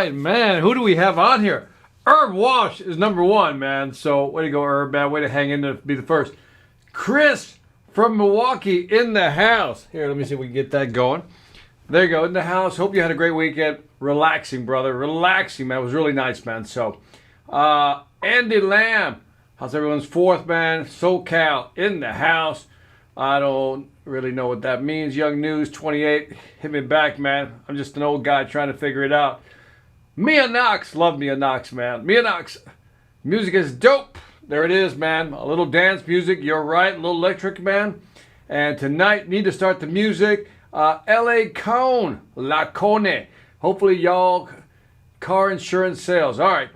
right, man. Who do we have on here? Herb Wash is number one, man. So way to go, Herb, man. Way to hang in there to be the first. Chris from Milwaukee in the house. Here, let me see if we can get that going. There you go, in the house. Hope you had a great weekend. Relaxing, brother. Relaxing, man. It was really nice, man. So, Andy Lamb. How's everyone's fourth, man? SoCal in the house. I don't really know what that means. Young News 28. Hit me back, man. I'm just an old guy trying to figure it out. Mia Knox. Love Mia Knox, man. Mia Knox. Music is dope. There it is, man. A little dance music. You're right. A little electric, man. And tonight, need to start the music. L.A. Cone. La Cone. Hopefully, y'all, car insurance sales. All right.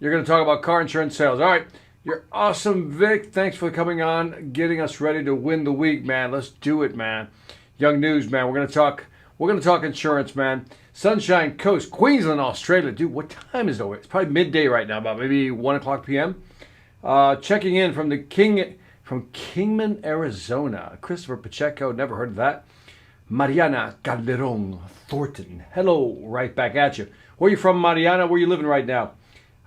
You're going to talk about car insurance sales. All right. You're awesome, Vic. Thanks for coming on, getting us ready to win the week, man. Let's do it, man. Young News, man. We're going to talk insurance, man. Sunshine Coast, Queensland, Australia. Dude, what time is it? It's probably midday right now, about maybe 1 o'clock p.m. Checking in from Kingman, Arizona. Christopher Pacheco, never heard of that. Mariana Calderon Thornton. Hello, right back at you. Where are you from, Mariana? Where are you living right now?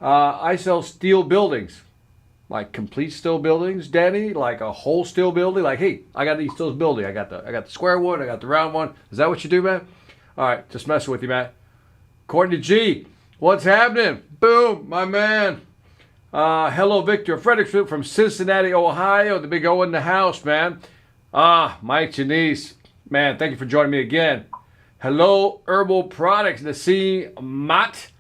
I sell steel buildings. Like complete steel buildings, Danny? Like a whole steel building? Like, hey, I got these steel building. I got the square one. I got the round one. Is that what you do, man? All right, just messing with you, man. Courtney G, what's happening? Boom, my man. Hello, Victor. Frederick from Cincinnati, Ohio. The big O in the house, man. Mike Janice. Man, thank you for joining me again. Hello, Herbal Products. The C, mate.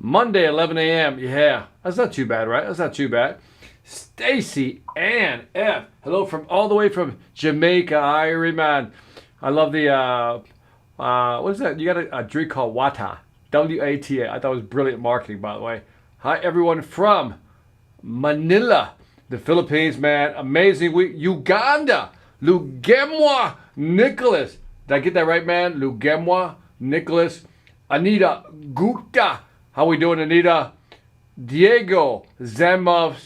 Monday, 11 a.m. Yeah, that's not too bad, right? That's not too bad. Stacy Ann F. Hello from all the way from Jamaica, Irie, man. I love the, what is that? You got a drink called Wata. W-A-T-A. I thought it was brilliant marketing, by the way. Hi, everyone from Manila, the Philippines, man. Amazing week. Uganda. Lugemwa Nicholas. Did I get that right, man? Lugemwa Nicholas. Anita Gupta. How we doing, Anita? Diego Zemovchek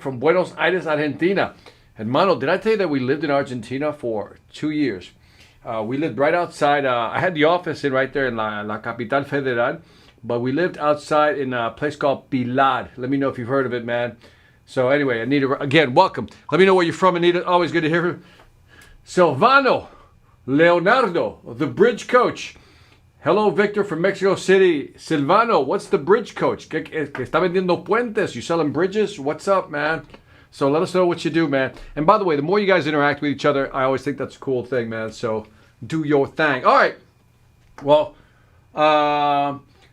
from Buenos Aires, Argentina. Hermano, did I tell you that we lived in Argentina for 2 years? We lived right outside. I had the office right there in La Capital Federal, but we lived outside in a place called Pilar. Let me know if you've heard of it, man. So anyway, Anita, again, welcome. Let me know where you're from, Anita. Always good to hear from you. Silvano Leonardo, the bridge coach. Hello, Victor from Mexico City. Silvano, what's the bridge coach? Que está vendiendo puentes. You selling bridges? What's up, man? So let us know what you do, man. And by the way, the more you guys interact with each other, I always think that's a cool thing, man. So do your thing. All right. Well,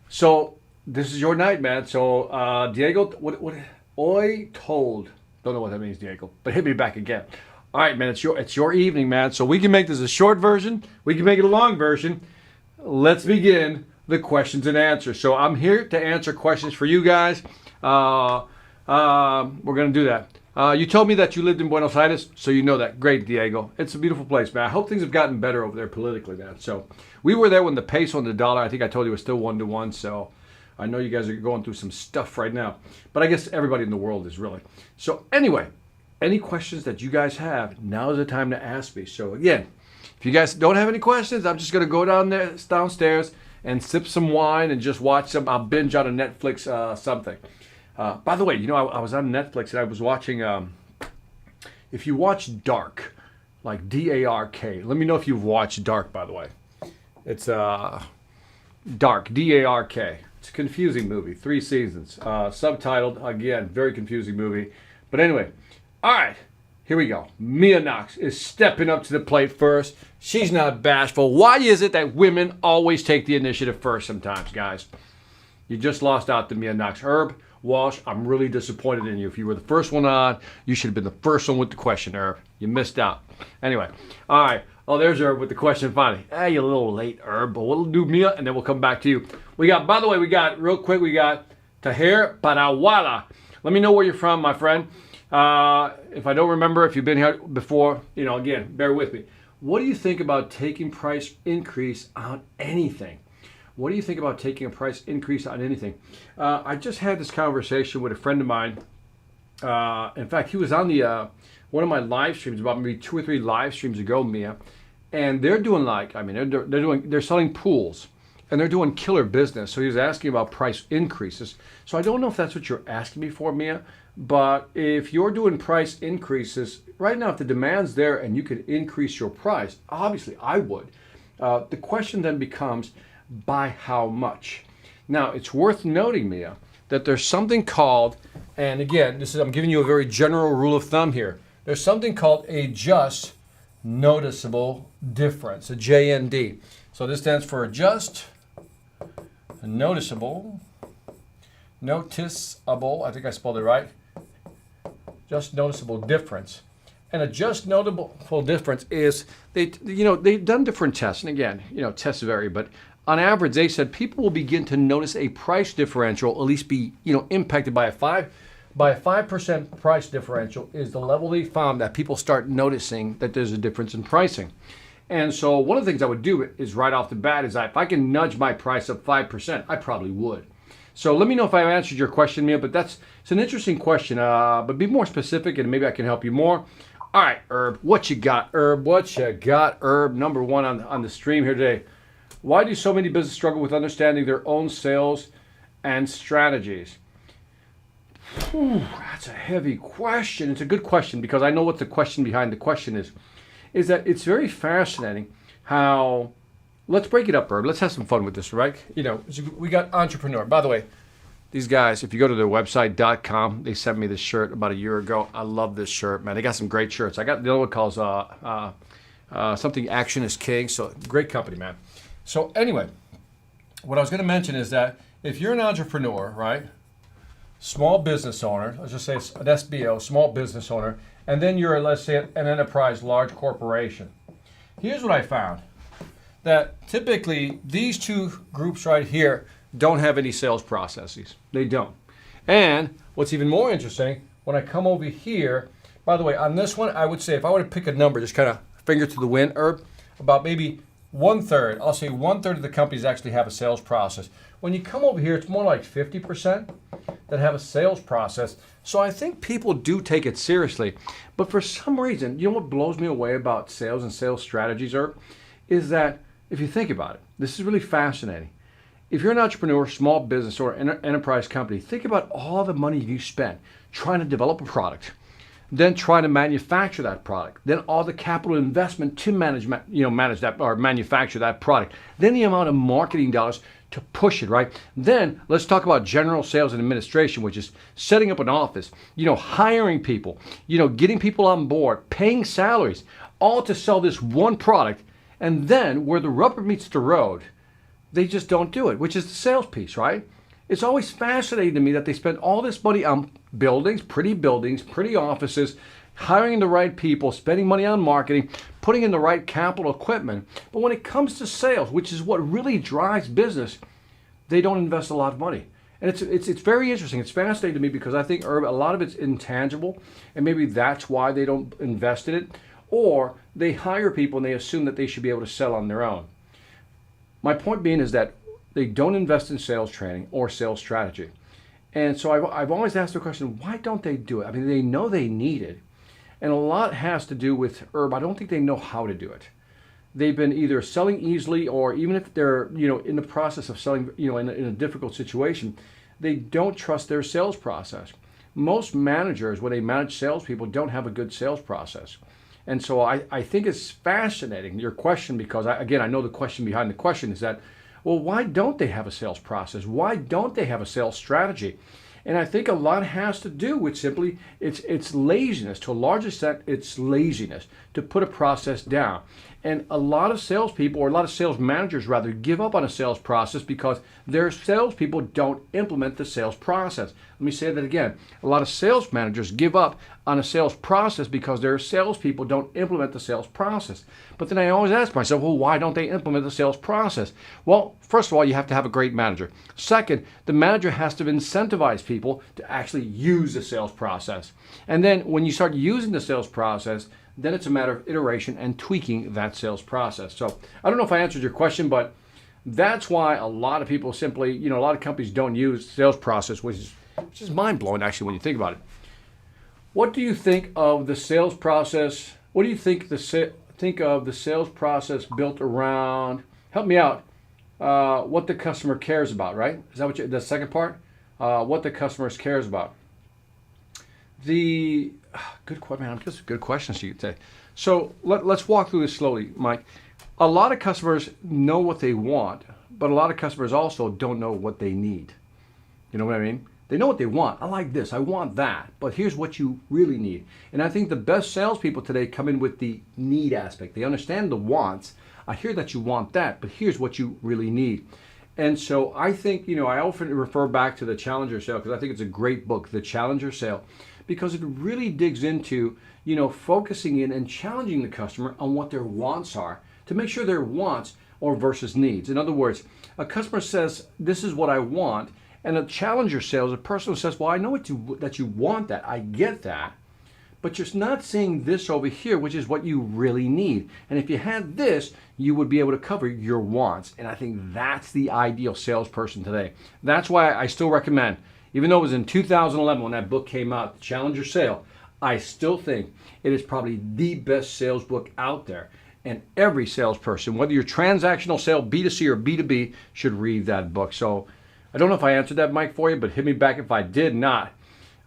so this is your night, man. So Diego, what? Oi told. Don't know what that means, Diego. But hit me back again. All right, man. It's your evening, man. So we can make this a short version. We can make it a long version. Let's begin the questions and answers. So I'm here to answer questions for you guys. We're going to do that. You told me that you lived in Buenos Aires, so you know that. Great, Diego. It's a beautiful place, man. I hope things have gotten better over there politically, man. So we were there when the peso and the dollar, I think I told you, was still 1-to-1. So I know you guys are going through some stuff right now. But I guess everybody in the world is really. So anyway, any questions that you guys have, now is the time to ask me. So again, if you guys don't have any questions, I'm just going to go downstairs and sip some wine and just watch some. I'll binge on a Netflix something. By the way, you know, I was on Netflix and I was watching, if you watch Dark, like D-A-R-K, let me know if you've watched Dark, by the way. It's Dark, D-A-R-K. It's a confusing movie, 3 seasons. Subtitled, again, very confusing movie. But anyway, all right. Here we go. Mia Knox is stepping up to the plate first. She's not bashful. Why is it that women always take the initiative first sometimes, guys? You just lost out to Mia Knox. Herb Walsh, I'm really disappointed in you. If you were the first one on, you should have been the first one with the question, Herb. You missed out. Anyway, all right. Oh, there's Herb with the question finally. Hey, you're a little late, Herb, but we'll do Mia, and then we'll come back to you. By the way, real quick, we got Tahir Parawala. Let me know where you're from, my friend. If I don't remember, if you've been here before, again, bear with me. What do you think about taking price increase on anything? What do you think about taking a price increase on anything? I just had this conversation with a friend of mine. In fact, he was on the one of my live streams about maybe 2 or 3 live streams ago, Mia. and they're doing they're selling pools, and they're doing killer business. So he was asking about price increases. So I don't know if that's what you're asking me for, Mia, but if you're doing price increases right now, if the demand's there and you could increase your price, obviously I would. The question then becomes, by how much? Now, it's worth noting, Mia, that there's something called, and again, I'm giving you a very general rule of thumb here. There's something called a just noticeable difference, a JND. So this stands for just noticeable, I think I spelled it right, just noticeable difference. And a just notable difference is they've done different tests, and again, tests vary, but on average, they said people will begin to notice a price differential, at least be impacted by a 5% price differential is the level they found that people start noticing that there's a difference in pricing. And so one of the things I would do is right off the bat is if I can nudge my price up 5%, I probably would. So let me know if I've answered your question, Mia, but it's an interesting question, but be more specific and maybe I can help you more. All right, Herb, what you got, Herb? Herb, number one on the stream here today. Why do so many businesses struggle with understanding their own sales and strategies? That's a heavy question. It's a good question because I know what the question behind the question is that it's very fascinating how, let's break it up, Herb. Let's have some fun with this, right? We got entrepreneur. By the way, these guys, if you go to their website.com, they sent me this shirt about a year ago. I love this shirt, man. They got some great shirts. I got the other one calls something Action is King. So great company, man. So anyway, what I was going to mention is that if you're an entrepreneur, right, small business owner, let's just say an SBO, small business owner, and then you're, let's say, an enterprise, large corporation. Here's what I found, that typically these two groups right here don't have any sales processes. They don't. And what's even more interesting, when I come over here, by the way, on this one, I would say if I were to pick a number, just kind of finger to the wind, Herb, about maybe 1/3, I'll say 1/3 of the companies actually have a sales process. When you come over here, it's more like 50% that have a sales process. So I think people do take it seriously. But for some reason, you know what blows me away about sales and sales strategies, Herb, is that if you think about it, this is really fascinating. If you're an entrepreneur, small business, or enterprise company, think about all the money you spent trying to develop a product, then trying to manufacture that product, then all the capital investment to manage that or manufacture that product, then the amount of marketing dollars to push it, right? Then let's talk about general sales and administration, which is setting up an office, hiring people, getting people on board, paying salaries, all to sell this one product. And then where the rubber meets the road, they just don't do it, which is the sales piece, right? It's always fascinating to me that they spend all this money on buildings, pretty offices, hiring the right people, spending money on marketing, putting in the right capital equipment. But when it comes to sales, which is what really drives business, they don't invest a lot of money. And it's very interesting. It's fascinating to me because I think, Herb, a lot of it's intangible, and maybe that's why they don't invest in it. Or they hire people and they assume that they should be able to sell on their own. My point being is that they don't invest in sales training or sales strategy. And so I've always asked the question, why don't they do it? I mean, they know they need it. And a lot has to do with, Herb, I don't think they know how to do it. They've been either selling easily, or even if they're, in the process of selling, in a difficult situation, they don't trust their sales process. Most managers, when they manage salespeople, don't have a good sales process. And so I think it's fascinating, your question, because I know the question behind the question is that, well, why don't they have a sales process? Why don't they have a sales strategy? And I think a lot has to do with simply it's laziness. To a large extent, it's laziness to put a process down. And a lot of salespeople, or a lot of sales managers rather, give up on a sales process because their salespeople don't implement the sales process. Let me say that again. A lot of sales managers give up on a sales process because their salespeople don't implement the sales process. But then I always ask myself, well, why don't they implement the sales process? Well, first of all, you have to have a great manager. Second, the manager has to incentivize people to actually use the sales process. And then when you start using the sales process, then it's a matter of iteration and tweaking that sales process. So I don't know if I answered your question, but that's why a lot of people simply, a lot of companies don't use sales process, which is mind-blowing actually when you think about it. What do you think of the sales process? What do you think think of the sales process built around, help me out, what the customer cares about, right? Is that what the second part? What the customer cares about. Good question, man. Just good questions you could say. So let's walk through this slowly, Mike. A lot of customers know what they want, but a lot of customers also don't know what they need. You know what I mean? They know what they want. I like this. I want that. But here's what you really need. And I think the best salespeople today come in with the need aspect. They understand the wants. I hear that you want that, but here's what you really need. And so I think, I often refer back to the Challenger Sale because I think it's a great book, The Challenger Sale, because it really digs into, focusing in and challenging the customer on what their wants are to make sure their wants are versus needs. In other words, a customer says, this is what I want. And a Challenger Sale is a person who says, well, I know that you want that. I get that. But you're not seeing this over here, which is what you really need. And if you had this, you would be able to cover your wants. And I think that's the ideal salesperson today. That's why I still recommend, even though it was in 2011 when that book came out, The Challenger Sale, I still think it is probably the best sales book out there. And every salesperson, whether you're transactional sale, B2C or B2B, should read that book. So I don't know if I answered that, Mike, for you, but hit me back if I did not.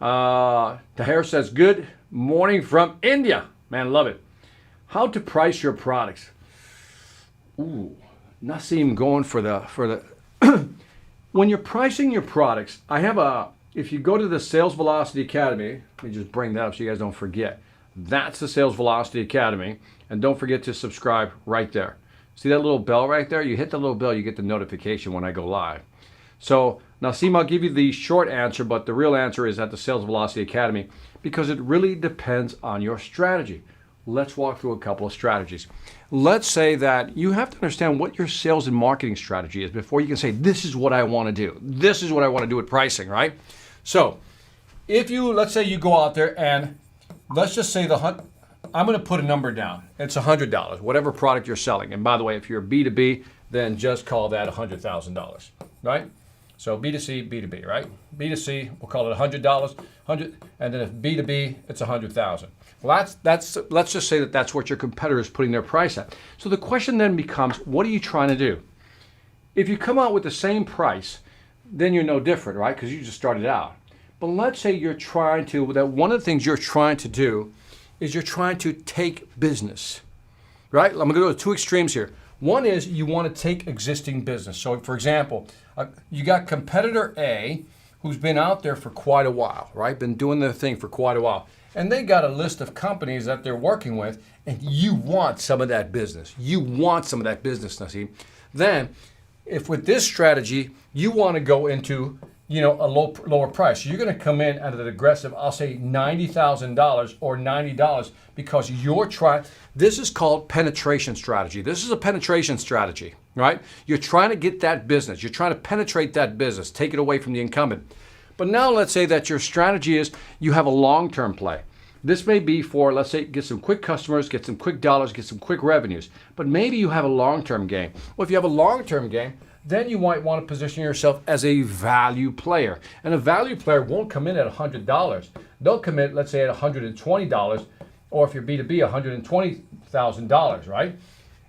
Tahir says, good morning from India. Man, love it. How to price your products. Ooh, Nassim going for the when you're pricing your products, if you go to the Sales Velocity Academy, let me just bring that up so you guys don't forget. That's the Sales Velocity Academy. And don't forget to subscribe right there. See that little bell right there? You hit the little bell, you get the notification when I go live. So, Nassim, I'll give you the short answer, but the real answer is at the Sales Velocity Academy because it really depends on your strategy. Let's walk through a couple of strategies. Let's say that you have to understand what your sales and marketing strategy is before you can say, this is what I want to do. This is what I want to do with pricing, right? So, let's say you go out there and let's just say I'm going to put a number down. It's $100, whatever product you're selling. And by the way, if you're B2B, then just call that $100,000, right? So B2C, B2B, right? B2C, we'll call it $100, and then if B2B, it's $100,000. Well, let's just say that that's what your competitor is putting their price at. So the question then becomes, what are you trying to do? If you come out with the same price, then you're no different, right? Because you just started out. But let's say one of the things you're trying to do is you're trying to take business, right? I'm going to go to two extremes here. One is you want to take existing business. So, for example, you got competitor A who's been out there for quite a while, right? Been doing their thing for quite a while. And they got a list of companies that they're working with, and you want some of that business. You want some of that business, Nassim. Then, if with this strategy, you want to go into a lower price. You're going to come in at an aggressive, I'll say $90,000 or $90 because you're trying. This is called penetration strategy. This is a penetration strategy, right? You're trying to get that business. You're trying to penetrate that business, take it away from the incumbent. But now let's say that your strategy is you have a long-term play. This may be for, let's say, get some quick customers, get some quick dollars, get some quick revenues. But maybe you have a long-term game. Well, if you have a long-term game, then you might want to position yourself as a value player. And a value player won't come in at $100. They'll come in, let's say, at $120, or if you're B2B, $120,000, right?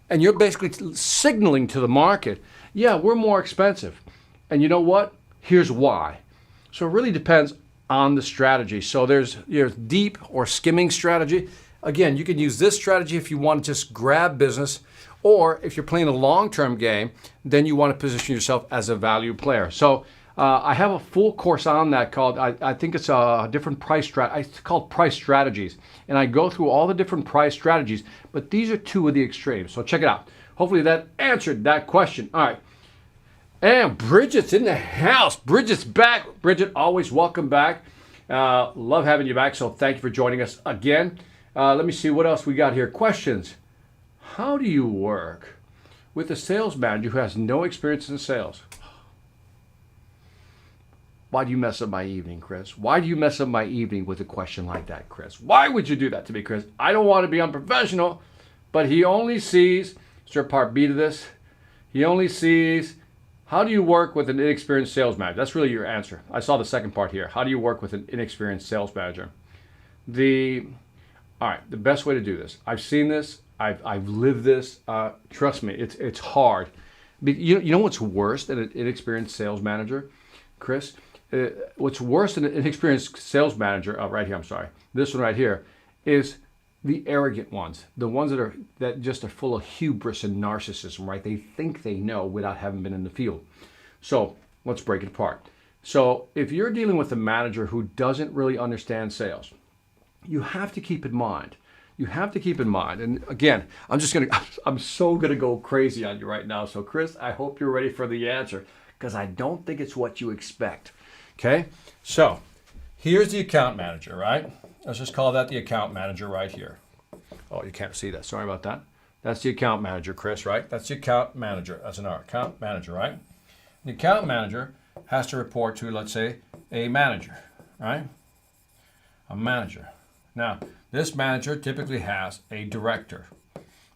And you're basically signaling to the market, yeah, we're more expensive. And you know what? Here's why. So it really depends on the strategy. So there's deep or skimming strategy. Again, you can use this strategy if you want to just grab business, or if you're playing a long-term game, then you want to position yourself as a value player. So I have a full course on that called, I think it's a different price strategy. It's called Price Strategies. And I go through all the different price strategies, but these are two of the extremes. So check it out. Hopefully that answered that question. All right. And Bridget's in the house. Bridget's back. Bridget, always welcome back. Love having you back. So thank you for joining us again. Let me see what else we got here. Questions. How do you work with a sales manager who has no experience in sales? Why do you mess up my evening, Chris? Why do you mess up my evening with a question like that, Chris? Why would you do that to me, Chris? I don't want to be unprofessional, but he only sees, is there part B to this? He only sees, how do you work with an inexperienced sales manager? That's really your answer. I saw the second part here. How do you work with an inexperienced sales manager? All right, the best way to do this. I've seen this. I've lived this. Trust me, it's hard. You know what's worse than an inexperienced sales manager, Chris? What's worse than an inexperienced sales manager, right here, I'm sorry, this one right here, is the arrogant ones, the ones that just are full of hubris and narcissism, right? They think they know without having been in the field. So let's break it apart. So if you're dealing with a manager who doesn't really understand sales, you have to keep in mind. And again, I'm so gonna go crazy on you right now. So Chris, I hope you're ready for the answer, because I don't think it's what you expect. Okay, so here's the account manager, right? Let's just call that the account manager right here. Oh, you can't see that. Sorry about that. That's the account manager, Chris, right? That's the account manager. That's our account manager, right? The account manager has to report to, let's say, a manager, right? A manager. Now, this manager typically has a director.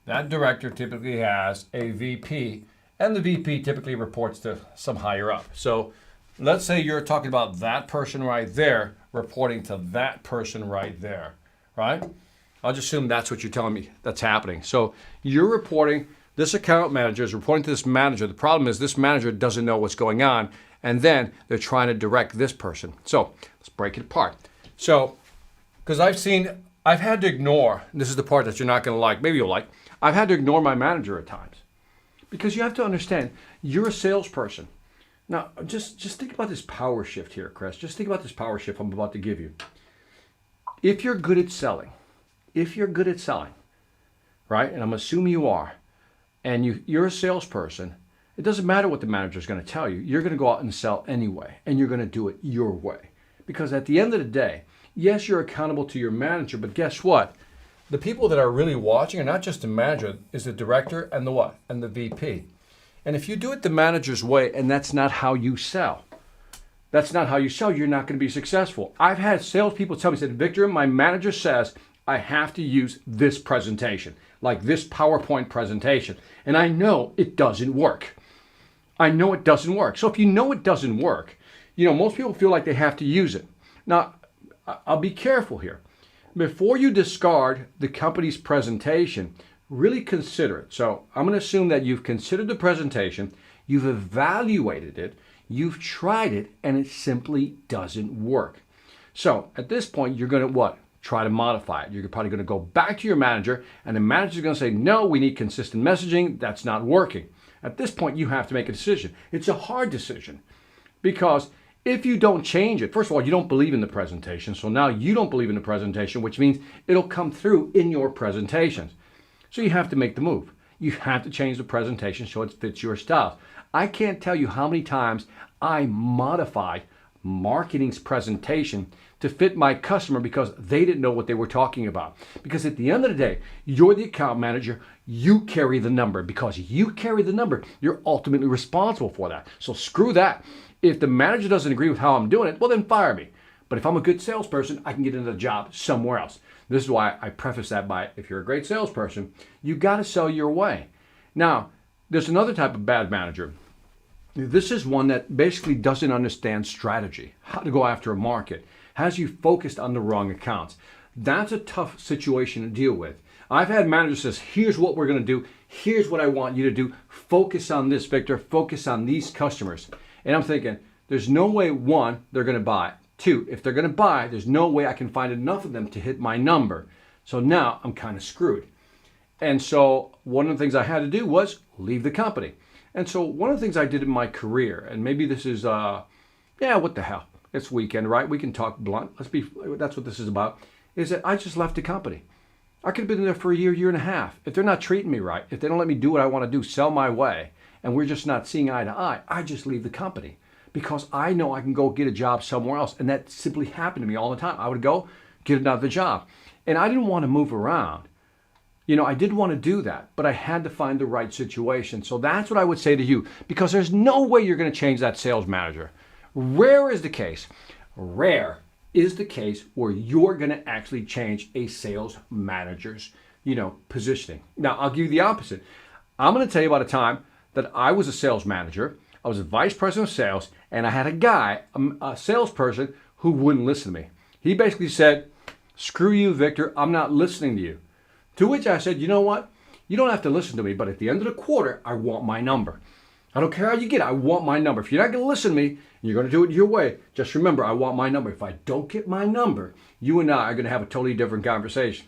That director typically has a VP, and the VP typically reports to some higher up. So let's say you're talking about that person right there reporting to that person right there, right? I'll just assume that's what you're telling me that's happening. So you're reporting, this account manager is reporting to this manager. The problem is this manager doesn't know what's going on, and then they're trying to direct this person. So let's break it apart. So, because I've had to ignore, and this is the part that you're not going to like, maybe you'll like, I've had to ignore my manager at times. Because you have to understand, you're a salesperson. Now, just think about this power shift here, Chris. Just think about this power shift I'm about to give you. If you're good at selling, right, and I'm assuming you are, and you're a salesperson, it doesn't matter what the manager is going to tell you. You're going to go out and sell anyway, and you're going to do it your way. Because at the end of the day, yes, you're accountable to your manager, but guess what? The people that are really watching are not just the manager, is the director and the what? And the VP. And if you do it the manager's way, and that's not how you sell, you're not going to be successful. I've had salespeople tell me, said, Victor, my manager says I have to use this presentation, like this PowerPoint presentation. And I know it doesn't work. So if you know it doesn't work, most people feel like they have to use it. Now, I'll be careful here. Before you discard the company's presentation, really consider it. So I'm going to assume that you've considered the presentation, you've evaluated it, you've tried it, and it simply doesn't work. So at this point, you're going to what? Try to modify it. You're probably going to go back to your manager, and the manager's going to say, no, we need consistent messaging. That's not working. At this point, you have to make a decision. It's a hard decision because if you don't change it, first of all, you don't believe in the presentation. So now you don't believe in the presentation, which means it'll come through in your presentations. So you have to make the move. You have to change the presentation so it fits your style. I can't tell you how many times I modified marketing's presentation to fit my customer because they didn't know what they were talking about. Because at the end of the day, you're the account manager, you carry the number. Because you carry the number, you're ultimately responsible for that. So screw that. If the manager doesn't agree with how I'm doing it, well then fire me. But if I'm a good salesperson, I can get another job somewhere else. This is why I preface that by, if you're a great salesperson, you got to sell your way. Now, there's another type of bad manager. This is one that basically doesn't understand strategy, how to go after a market, has you focused on the wrong accounts. That's a tough situation to deal with. I've had managers say, here's what we're going to do. Here's what I want you to do. Focus on this, Victor. Focus on these customers. And I'm thinking, there's no way, one, they're going to buy. Two, if they're going to buy, there's no way I can find enough of them to hit my number. So now I'm kind of screwed. And so one of the things I had to do was leave the company. And so one of the things I did in my career, and maybe this is, what the hell? It's weekend, right? We can talk blunt. That's what this is about, is that I just left the company. I could have been there for a year and a half. If they're not treating me right, if they don't let me do what I want to do, sell my way, and we're just not seeing eye to eye, I just leave the company. Because I know I can go get a job somewhere else. And that simply happened to me all the time. I would go get another job. And I didn't want to move around. I didn't want to do that, but I had to find the right situation. So that's what I would say to you, because there's no way you're going to change that sales manager. Rare is the case where you're going to actually change a sales manager's, positioning. Now, I'll give you the opposite. I'm going to tell you about a time that I was a sales manager. I was a vice president of sales, and I had a guy, a salesperson, who wouldn't listen to me. He basically said, screw you, Victor, I'm not listening to you. To which I said, you know what? You don't have to listen to me, but at the end of the quarter, I want my number. I don't care how you get it. I want my number. If you're not going to listen to me, and you're going to do it your way, just remember, I want my number. If I don't get my number, you and I are going to have a totally different conversation.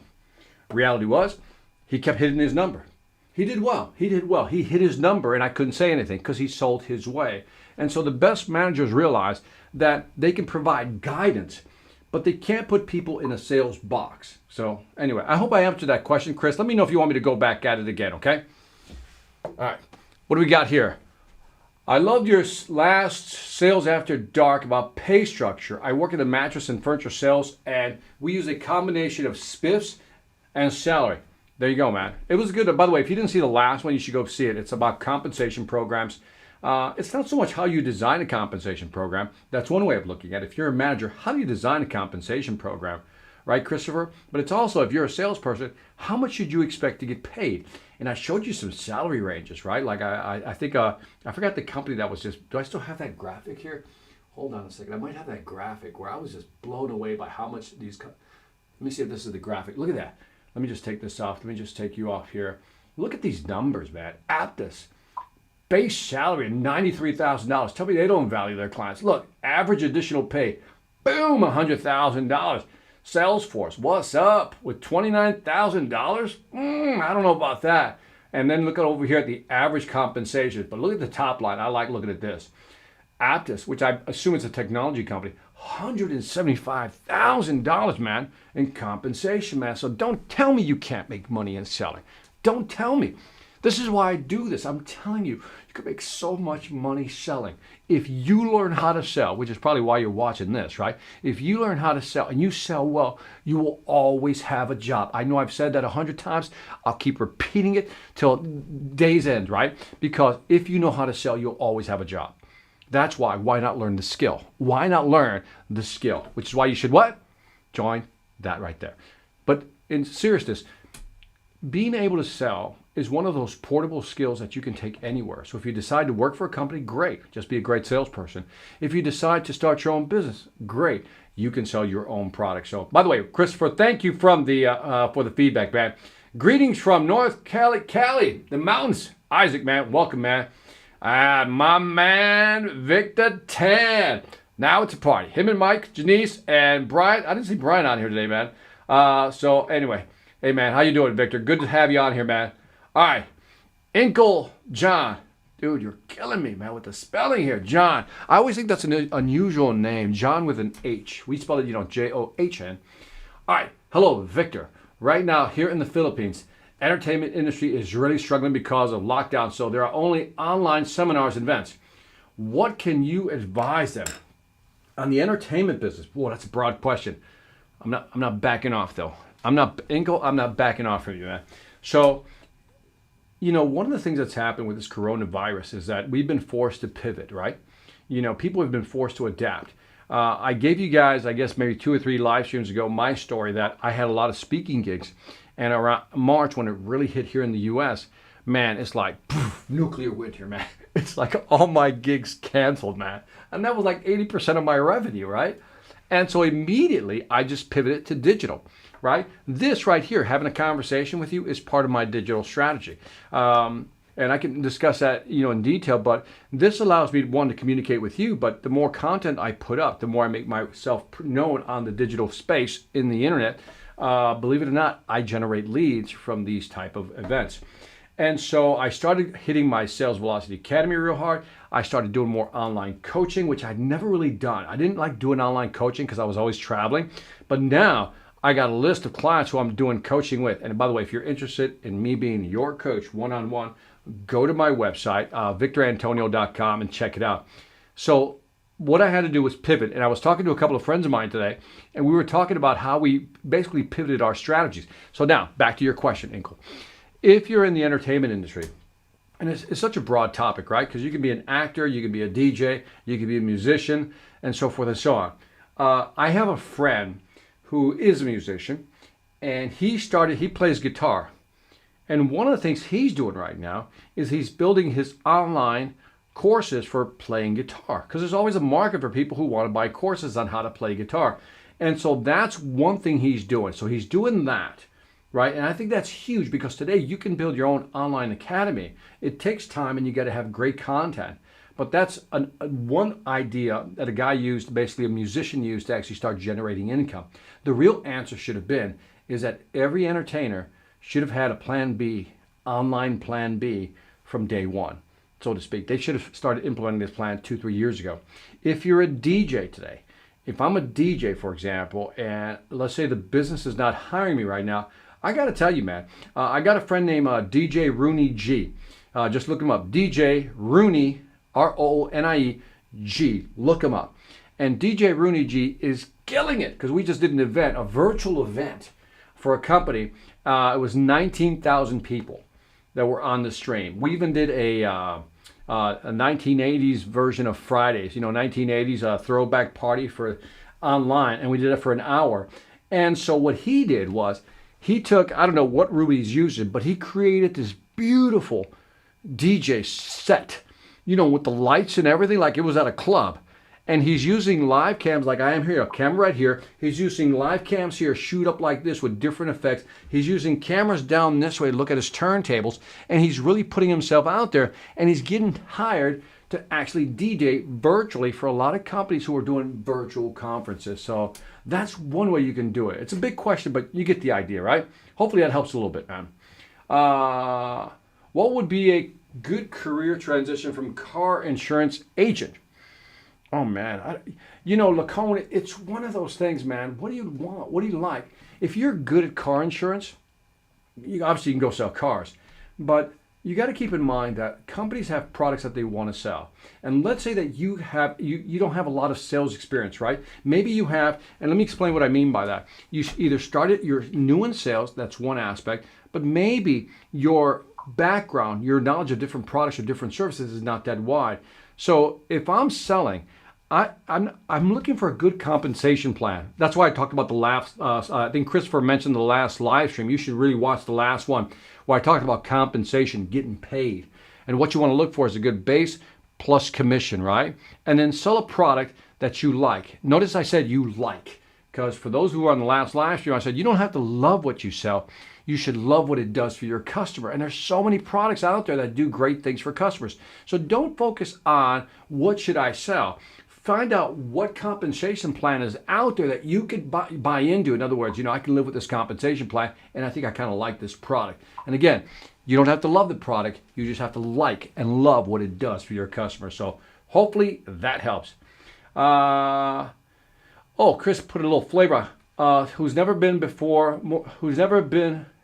Reality was, he kept hitting his number. He did well. He did well. He hit his number, and I couldn't say anything because he sold his way. And so the best managers realize that they can provide guidance, but they can't put people in a sales box. So anyway, I hope I answered that question, Chris. Let me know if you want me to go back at it again, okay? All right. What do we got here? I loved your last Sales After Dark about pay structure. I work in the mattress and furniture sales, and we use a combination of spiffs and salary. There you go, man. It was good. By the way, if you didn't see the last one, you should go see it. It's about compensation programs. It's not so much how you design a compensation program. That's one way of looking at it. If you're a manager, how do you design a compensation program? Right, Christopher? But it's also, if you're a salesperson, how much should you expect to get paid? And I showed you some salary ranges, right? Like I think, I forgot the company that was just, do I still have that graphic here? Hold on a second. I might have that graphic where I was just blown away by how much these, let me see if this is the graphic. Look at that. Let me just take this off. Let me just take you off here. Look at these numbers, man. Aptus, base salary of $93,000. Tell me they don't value their clients. Look, average additional pay, boom, $100,000. Salesforce, what's up with $29,000? I don't know about that. And then look at over here at the average compensation. But look at the top line. I like looking at this. Aptus, which I assume is a technology company, $175,000, man, in compensation, man. So don't tell me you can't make money in selling. Don't tell me. This is why I do this. I'm telling you, you can make so much money selling. If you learn how to sell, which is probably why you're watching this, right? If you learn how to sell and you sell well, you will always have a job. I know I've said that 100 times. I'll keep repeating it till day's end, right? Because if you know how to sell, you'll always have a job. That's why. Why not learn the skill? Why not learn the skill? Which is why you should what? Join that right there. But in seriousness, being able to sell is one of those portable skills that you can take anywhere. So if you decide to work for a company, great. Just be a great salesperson. If you decide to start your own business, great. You can sell your own product. So, by the way, Christopher, thank you from the for the feedback, man. Greetings from North Cali, the mountains. Isaac, man, welcome, man. My man, Victor Tan. Now it's a party. Him and Mike, Janice, and Brian. I didn't see Brian on here today, man. So anyway, hey, man, how you doing, Victor? Good to have you on here, man. All right, Inkle John. Dude, you're killing me, man, with the spelling here. John. I always think that's an unusual name. John with an H. We spell it, John. All right, hello, Victor. Right now, here in the Philippines, entertainment industry is really struggling because of lockdown, so there are only online seminars and events. What can you advise them on the entertainment business? Boy, that's a broad question. I'm not backing off, though. I'm not backing off from you, man. So, one of the things that's happened with this coronavirus is that we've been forced to pivot, right? People have been forced to adapt. I gave you guys, I guess maybe 2 or 3 live streams ago, my story that I had a lot of speaking gigs. And around March, when it really hit here in the U.S., man, it's like poof, nuclear winter, man. It's like all my gigs canceled, man. And that was like 80% of my revenue, right? And so immediately, I just pivoted to digital, right? This right here, having a conversation with you, is part of my digital strategy. And I can discuss that, in detail, but this allows me, one, to communicate with you, but the more content I put up, the more I make myself known on the digital space in the internet. Believe it or not, I generate leads from these type of events. And so I started hitting my Sales Velocity Academy real hard. I started doing more online coaching, which I'd never really done. I didn't like doing online coaching because I was always traveling. But now I got a list of clients who I'm doing coaching with. And by the way, if you're interested in me being your coach one-on-one, go to my website, victorantonio.com, and check it out. So what I had to do was pivot. And I was talking to a couple of friends of mine today, and we were talking about how we basically pivoted our strategies. So now, back to your question, Inkle. If you're in the entertainment industry, and it's such a broad topic, right? Because you can be an actor, you can be a DJ, you can be a musician, and so forth and so on. I have a friend who is a musician, and he plays guitar. And one of the things he's doing right now is he's building his online courses for playing guitar, because there's always a market for people who want to buy courses on how to play guitar. And so that's one thing he's doing. So he's doing that, right? And I think that's huge because today you can build your own online academy. It takes time and you got to have great content. But that's one idea that a guy used, basically a musician used, to actually start generating income. The real answer should have been is that every entertainer should have had a plan B, online plan B from day one, so to speak. They should have started implementing this plan 2-3 years ago. If you're a DJ today, if I'm a DJ, for example, and let's say the business is not hiring me right now, I got to tell you, man, I got a friend named DJ Rooney G. Just look him up. DJ Rooney, Ronie G. Look him up. And DJ Rooney G is killing it because we just did an event, a virtual event for a company. It was 19,000 people that were on the stream. We even did a 1980s version of Fridays, 1980s throwback party for online, and we did it for an hour. And so what he did was he took, I don't know what Ruby's using, but he created this beautiful DJ set, with the lights and everything, like it was at a club. And he's using live cams like I am here, a camera right here. He's using live cams here, shoot up like this with different effects. He's using cameras down this way to look at his turntables. And he's really putting himself out there. And he's getting hired to actually DJ virtually for a lot of companies who are doing virtual conferences. So that's one way you can do it. It's a big question, but you get the idea, right? Hopefully that helps a little bit, man. What would be a good career transition from car insurance agent? Oh man, Lacone, it's one of those things, man. What do you want? What do you like? If you're good at car insurance, obviously you can go sell cars, but you got to keep in mind that companies have products that they want to sell. And let's say that you don't have a lot of sales experience, right? Maybe you have, and let me explain what I mean by that. You either started, you're new in sales, that's one aspect, but maybe your background, your knowledge of different products or different services is not that wide. So if I'm selling, I'm looking for a good compensation plan. That's why I talked about the last, I think Christopher mentioned the last live stream. You should really watch the last one where I talked about compensation, getting paid. And what you want to look for is a good base plus commission, right? And then sell a product that you like. Notice I said you like, because for those who were on the last live stream, I said you don't have to love what you sell. You should love what it does for your customer. And there's so many products out there that do great things for customers. So don't focus on what should I sell. Find out what compensation plan is out there that you could buy into. In other words, I can live with this compensation plan, and I think I kind of like this product. And again, you don't have to love the product. You just have to like and love what it does for your customer. So hopefully that helps. Chris put a little flavor. Who's never been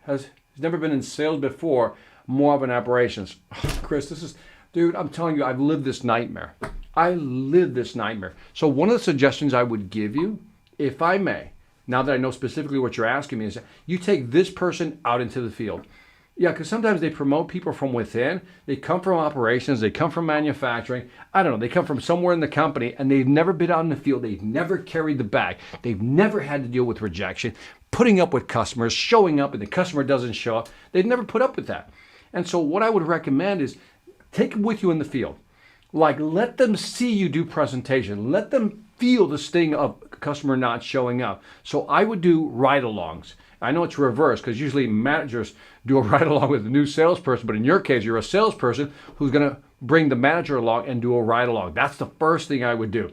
in sales before, more of an operations. Chris, dude, I'm telling you, I've lived this nightmare. So one of the suggestions I would give you, if I may, now that I know specifically what you're asking me, is that you take this person out into the field. Yeah, because sometimes they promote people from within. They come from operations. They come from manufacturing. I don't know. They come from somewhere in the company, and they've never been out in the field. They've never carried the bag. They've never had to deal with rejection, putting up with customers, showing up, and the customer doesn't show up. They've never put up with that. And so what I would recommend is take them with you in the field. Like, let them see you do presentation. Let them feel the sting of a customer not showing up. So I would do ride-alongs. I know it's reversed because usually managers do a ride-along with a new salesperson, but in your case, you're a salesperson who's going to bring the manager along and do a ride-along. That's the first thing I would do.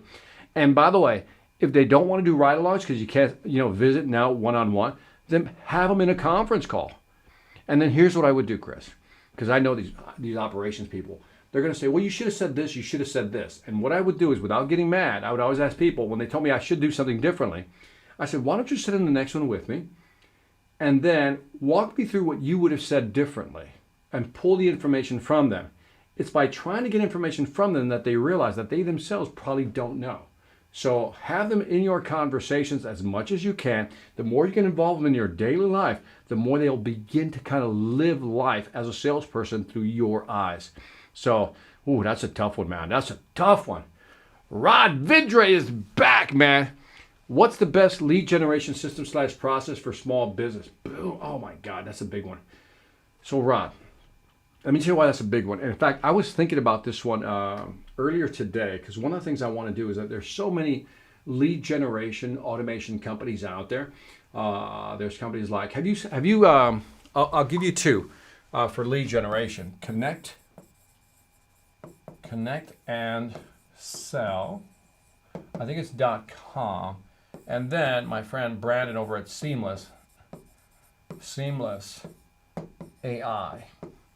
And by the way, if they don't want to do ride-alongs because you can't, visit now one-on-one, then have them in a conference call. And then here's what I would do, Chris, because I know these operations people. They're going to say, well, you should have said this, you should have said this. And what I would do is, without getting mad, I would always ask people, when they told me I should do something differently, I said, why don't you sit in the next one with me? And then walk me through what you would have said differently and pull the information from them. It's by trying to get information from them that they realize that they themselves probably don't know. So have them in your conversations as much as you can. The more you can involve them in your daily life, the more they'll begin to kind of live life as a salesperson through your eyes. So, that's a tough one, man. That's a tough one. Rod Vidre is back, man. What's the best lead generation system / process for small business? Boom. Oh my God, that's a big one. So Rod, let me tell you why that's a big one. And in fact, I was thinking about this one earlier today, because one of the things I want to do is that there's so many lead generation automation companies out there. There's companies like, I'll give you two for lead generation. Connect and Sell. I think it's .com. And then my friend Brandon over at Seamless AI.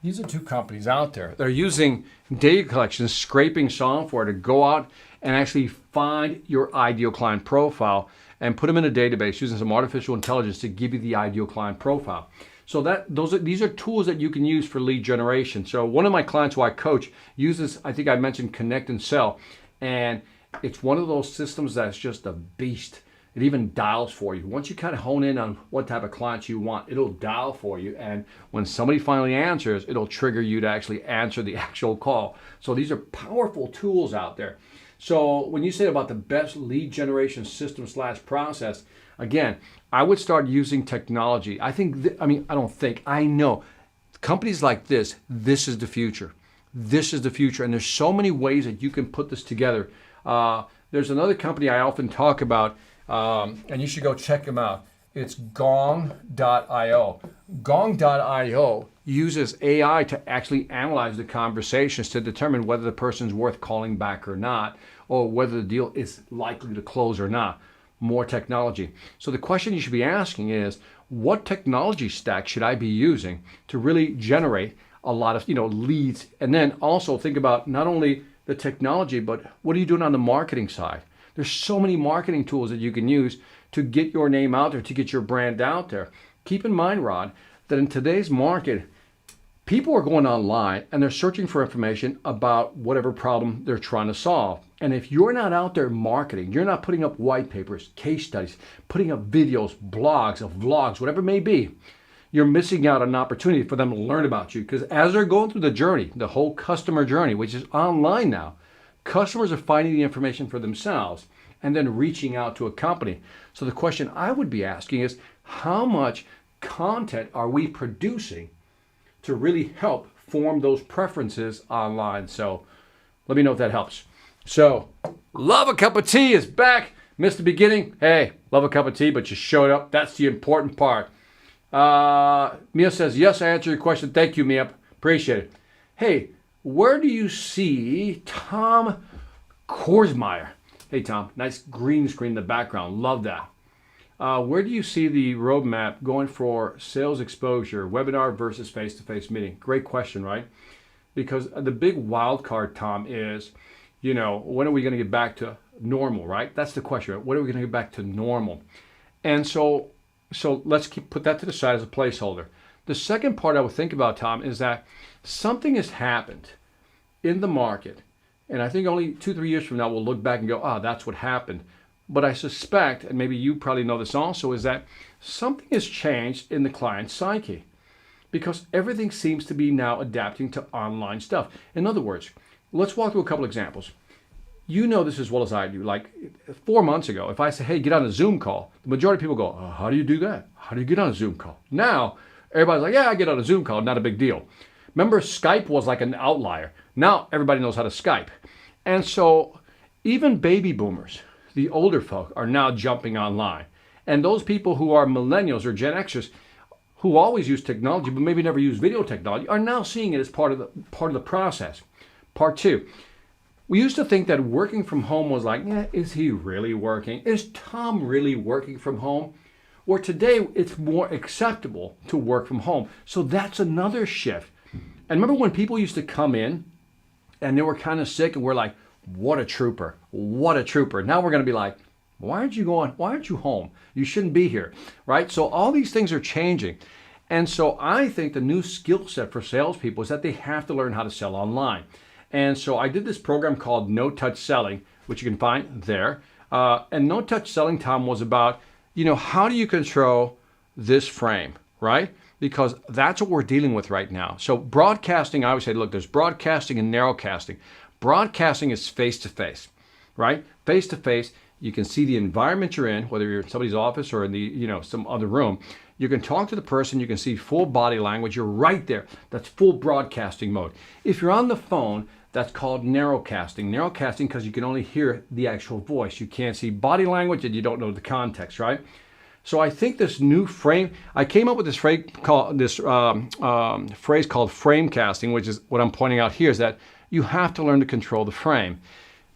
These are two companies out there. They're using data collection, scraping software to go out and actually find your ideal client profile and put them in a database using some artificial intelligence to give you the ideal client profile. So these are tools that you can use for lead generation. So one of my clients who I coach uses, I think I mentioned Connect and Sell, and it's one of those systems that's just a beast. It even dials for you. Once you kind of hone in on what type of clients you want, it'll dial for you. And when somebody finally answers, it'll trigger you to actually answer the actual call. So these are powerful tools out there. So when you say about the best lead generation system / process, again, I would start using technology. I know companies like this is the future. This is the future. And there's so many ways that you can put this together. There's another company I often talk about, and you should go check them out. It's gong.io. Gong.io uses AI to actually analyze the conversations to determine whether the person's worth calling back or not, or whether the deal is likely to close or not. More technology. So the question you should be asking is, what technology stack should I be using to really generate a lot of leads? And then also think about not only the technology, but what are you doing on the marketing side? There's so many marketing tools that you can use to get your name out there, to get your brand out there. Keep in mind, Rod, that in today's market, people are going online and they're searching for information about whatever problem they're trying to solve. And if you're not out there marketing, you're not putting up white papers, case studies, putting up videos, blogs, vlogs, whatever it may be, you're missing out on an opportunity for them to learn about you. Because as they're going through the journey, the whole customer journey, which is online now, customers are finding the information for themselves and then reaching out to a company. So the question I would be asking is, how much content are we producing to really help form those preferences online? So let me know if that helps. So, Love a Cup of Tea is back. Missed the beginning. Hey, love a cup of tea, but you showed up. That's the important part. Mia says, yes, I answered your question. Thank you, Mia. Appreciate it. Hey, where do you see Tom Korsmeyer? Hey, Tom, nice green screen in the background. Love that. Where do you see the roadmap going for sales exposure, webinar versus face-to-face meeting? Great question, right? Because the big wild card, Tom, is, when are we going to get back to normal, right? That's the question, right? When are we going to get back to normal? And so let's put that to the side as a placeholder. The second part I would think about, Tom, is that something has happened in the market. And I think only 2-3 years from now, we'll look back and go, that's what happened. But I suspect, and maybe you probably know this also, is that something has changed in the client's psyche because everything seems to be now adapting to online stuff. In other words, let's walk through a couple examples. You know this as well as I do. Like 4 months ago, if I say, hey, get on a Zoom call, the majority of people go, how do you do that? How do you get on a Zoom call? Now, everybody's like, yeah, I get on a Zoom call, not a big deal. Remember, Skype was like an outlier. Now, everybody knows how to Skype. And so even baby boomers, the older folk, are now jumping online. And those people who are millennials or Gen Xers, who always use technology but maybe never use video technology, are now seeing it as part of the process. Part two, we used to think that working from home was like, is he really working? Is Tom really working from home? Or today, it's more acceptable to work from home. So that's another shift. And remember when people used to come in and they were kind of sick and we're like, what a trooper, what a trooper. Now we're going to be like, why aren't you home? You shouldn't be here, right? So all these things are changing. And so I think the new skill set for salespeople is that they have to learn how to sell online. And so I did this program called No Touch Selling, which you can find there. And No Touch Selling, Tom, was about, how do you control this frame, right? Because that's what we're dealing with right now. So broadcasting, I always say, look, there's broadcasting and narrowcasting. Broadcasting is face-to-face, right? Face-to-face, you can see the environment you're in, whether you're in somebody's office or in the, some other room. You can talk to the person, you can see full body language, you're right there. That's full broadcasting mode. If you're on the phone, That's called narrowcasting. Narrowcasting because you can only hear the actual voice. You can't see body language and you don't know the context, right? So I think this new frame, I came up with this phrase called frame casting, which is what I'm pointing out here, is that you have to learn to control the frame.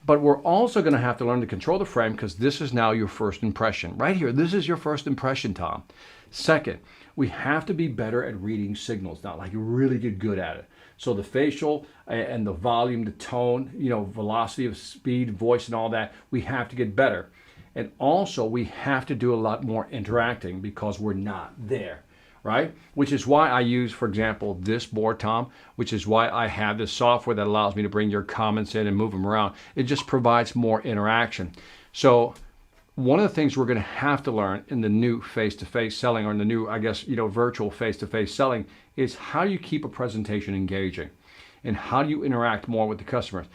But we're also going to have to learn to control the frame because this is now your first impression. Right here, this is your first impression, Tom. Second, we have to be better at reading signals, not like really get good at it. So the facial and the volume, the tone, velocity of speed, voice, and all that, we have to get better. And also, we have to do a lot more interacting because we're not there, right? Which is why I use, for example, this board, Tom, which is why I have this software that allows me to bring your comments in and move them around. It just provides more interaction. So one of the things we're going to have to learn in the new face-to-face selling, or in the new, virtual face-to-face selling, is how do you keep a presentation engaging? And how do you interact more with the customers?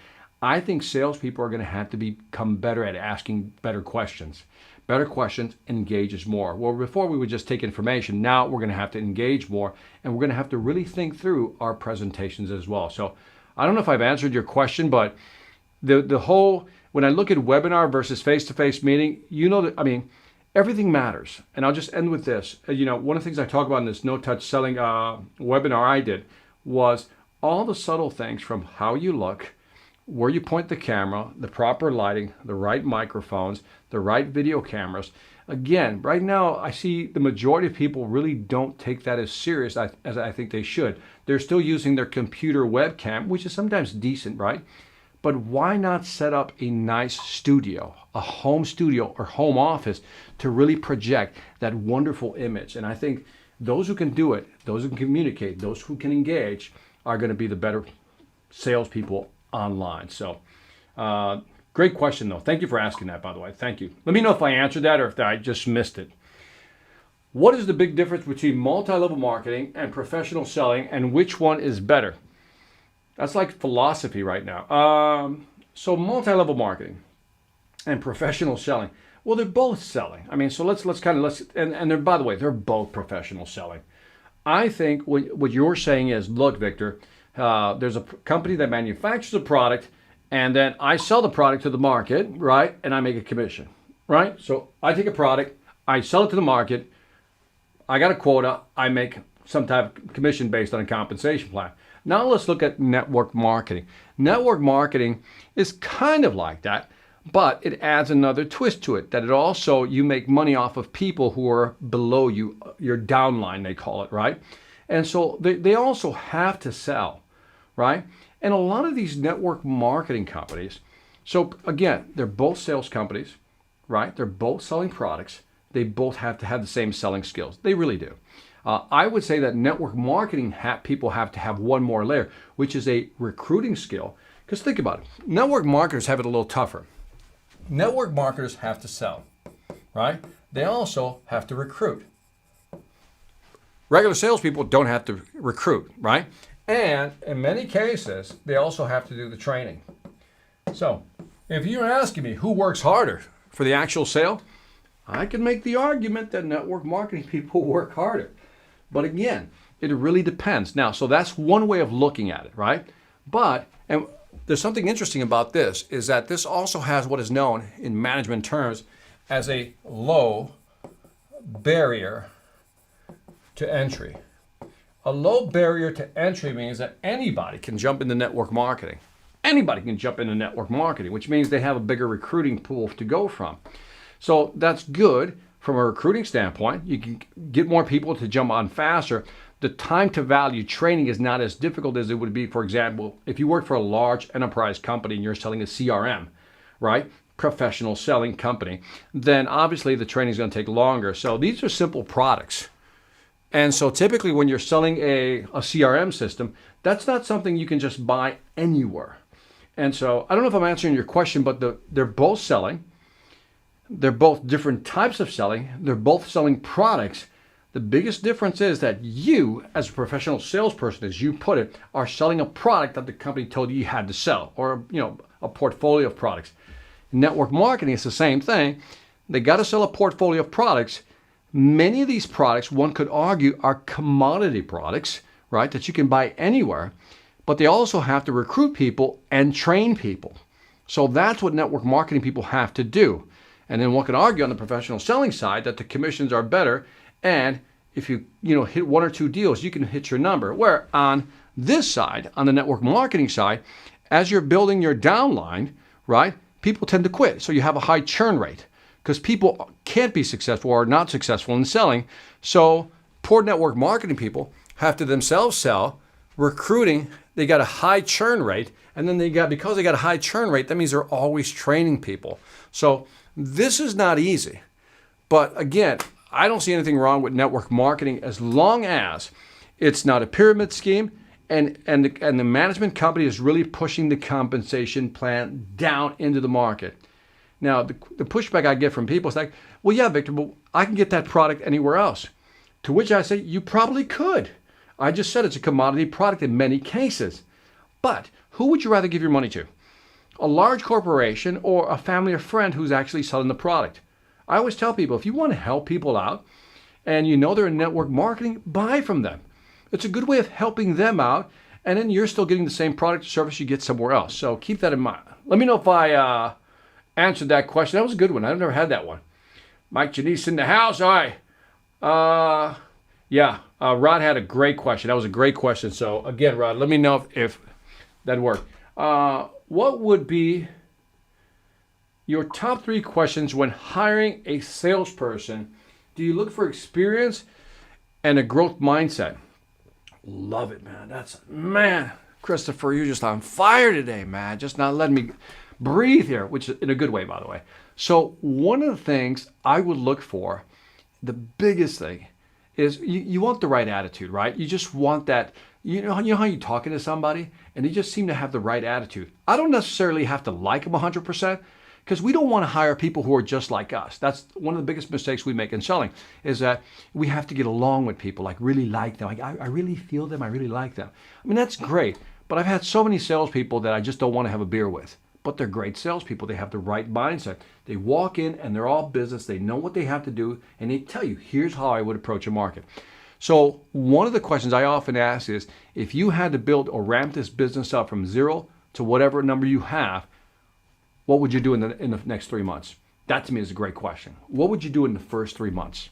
I think salespeople are going to have to become better at asking better questions. Better questions engages more. Well, before we would just take information. Now we're going to have to engage more, and we're going to have to really think through our presentations as well. So I don't know if I've answered your question, but the whole, when I look at webinar versus face-to-face meeting, everything matters. And I'll just end with this. One of the things I talk about in this no-touch selling webinar I did was all the subtle things, from how you look, where you point the camera, the proper lighting, the right microphones, the right video cameras. Again, right now I see the majority of people really don't take that as serious as I think they should. They're still using their computer webcam, which is sometimes decent, right? But why not set up a nice studio, a home studio or home office, to really project that wonderful image? And I think those who can do it, those who can communicate, those who can engage are going to be the better salespeople online. So great question though. Thank you for asking that, by the way. Thank you. Let me know if I answered that or if I just missed it. What is the big difference between multi-level marketing and professional selling, and which one is better? That's like philosophy right now. So multi-level marketing and professional selling. Well, they're both selling. So let's and they're, by the way, they're both professional selling. I think what you're saying is, look, Victor, there's a company that manufactures a product, and then I sell the product to the market, right? And I make a commission, right? So I take a product, I sell it to the market, I got a quota, I make some type of commission based on a compensation plan. Now let's look at network marketing. Network marketing is kind of like that, but it adds another twist to it, that it also, you make money off of people who are below you, your downline, they call it, right? And so they also have to sell, right? And a lot of these network marketing companies, so again, they're both sales companies, right? They're both selling products. They both have to have the same selling skills. They really do. I would say that network marketing people have to have one more layer, which is a recruiting skill. Because think about it. Network marketers have it a little tougher. Network marketers have to sell, right? They also have to recruit. Regular salespeople don't have to recruit, right? And in many cases, they also have to do the training. So if you're asking me who works harder for the actual sale, I can make the argument that network marketing people work harder. But again, it really depends. Now, so that's one way of looking at it, right? But, and there's something interesting about this, is that this also has what is known in management terms as a low barrier to entry. A low barrier to entry means that anybody can jump into network marketing. Anybody can jump into network marketing, which means they have a bigger recruiting pool to go from. So that's good from a recruiting standpoint. You can get more people to jump on faster. The time to value training is not as difficult as it would be, for example, if you work for a large enterprise company and you're selling a CRM, right? Professional selling company, then obviously the training is going to take longer. So these are simple products. And so typically when you're selling a CRM system, that's not something you can just buy anywhere. And so I don't know if I'm answering your question, but they're both selling. They're both different types of selling. They're both selling products. The biggest difference is that you, as a professional salesperson, as you put it, are selling a product that the company told you had to sell, or a portfolio of products. Network marketing is the same thing. They got to sell a portfolio of products. Many of these products, one could argue, are commodity products, right, that you can buy anywhere. but they also have to recruit people and train people. So that's what network marketing people have to do. And then one can argue on the professional selling side that the commissions are better, and if you hit 1 or 2 deals, you can hit your number. Where on this side, on the network marketing side, as you're building your downline, right, people tend to quit. So you have a high churn rate because people can't be successful or are not successful in selling. So poor network marketing people have to themselves sell. Recruiting, they got a high churn rate, and then because they got a high churn rate, that means they're always training people. So this is not easy. But again, I don't see anything wrong with network marketing as long as it's not a pyramid scheme and the management company is really pushing the compensation plan down into the market. Now, the pushback I get from people is like, well, yeah, Victor, but I can get that product anywhere else. To which I say, you probably could. I just said it's a commodity product in many cases. But who would you rather give your money to? A large corporation or a family or friend who's actually selling the product? I always tell people, if you want to help people out and you know they're in network marketing, buy from them. It's a good way of helping them out, and then you're still getting the same product or service you get somewhere else. So keep that in mind. Let me know if I answered that question. That was a good one. I've never had that one. Mike Janice in the house. All right. Rod had a great question. That was a great question. So again, Rod, let me know if that worked. What would be your top 3 questions when hiring a salesperson? Do you look for experience and a growth mindset? Love it, man. Christopher, you're just on fire today, man. Just not letting me breathe here, which is in a good way, by the way. So one of the things I would look for, the biggest thing, is you want the right attitude, right? You just want that, you know how you're talking to somebody and they just seem to have the right attitude. I don't necessarily have to like them 100%, because we don't want to hire people who are just like us. That's one of the biggest mistakes we make in selling, is that we have to get along with people, like really like them. Like, I really feel them, I really like them. I mean, that's great, but I've had so many salespeople that I just don't want to have a beer with. But they're great salespeople. They have the right mindset. They walk in and they're all business. They know what they have to do, and they tell you, here's how I would approach a market. So one of the questions I often ask is, if you had to build or ramp this business up from 0 to whatever number you have, what would you do in the next 3 months? That to me is a great question. What would you do in the first 3 months?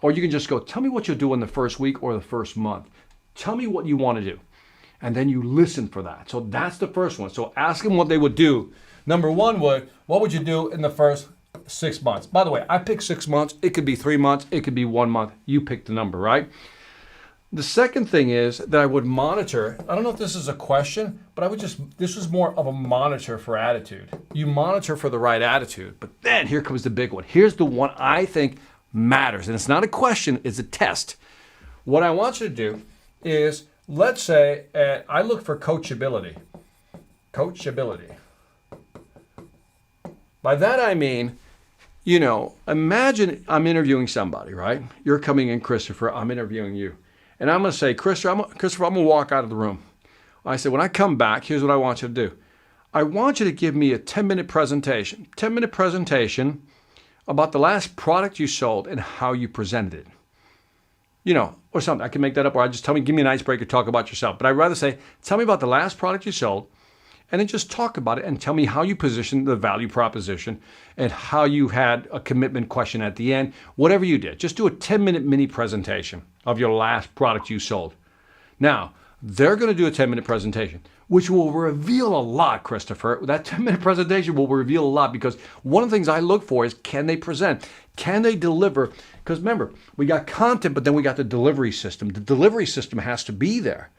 Or you can just go, tell me what you'll do in the first week or the first month. Tell me what you want to do. And then you listen for that. So that's the first one. So ask them what they would do. Number 1 what would you do in the first 6 months? By the way, I picked 6 months. It could be 3 months. It could be 1 month. You pick the number, right? The second thing is that I would monitor. I don't know if this is a question, but this is more of a monitor for attitude. You monitor for the right attitude. But then here comes the big one. Here's the one I think matters. And it's not a question, it's a test. What I want you to do is, let's say I look for coachability. Coachability. By that I mean, imagine I'm interviewing somebody, right? You're coming in, Christopher. I'm interviewing you. And I'm going to say, Christopher, I'm going to walk out of the room. I said, when I come back, here's what I want you to do. I want you to give me a 10-minute presentation. 10-minute presentation about the last product you sold and how you presented it. Or something. I can make that up, or I just give me an icebreaker, talk about yourself. But I'd rather say, tell me about the last product you sold, and then just talk about it and tell me how you positioned the value proposition and how you had a commitment question at the end, whatever you did. Just do a 10-minute mini presentation of your last product you sold. Now, they're going to do a 10-minute presentation, which will reveal a lot, Christopher. That 10-minute presentation will reveal a lot, because one of the things I look for is, can they present? Can they deliver? Because remember, we got content, but then we got the delivery system. The delivery system has to be there.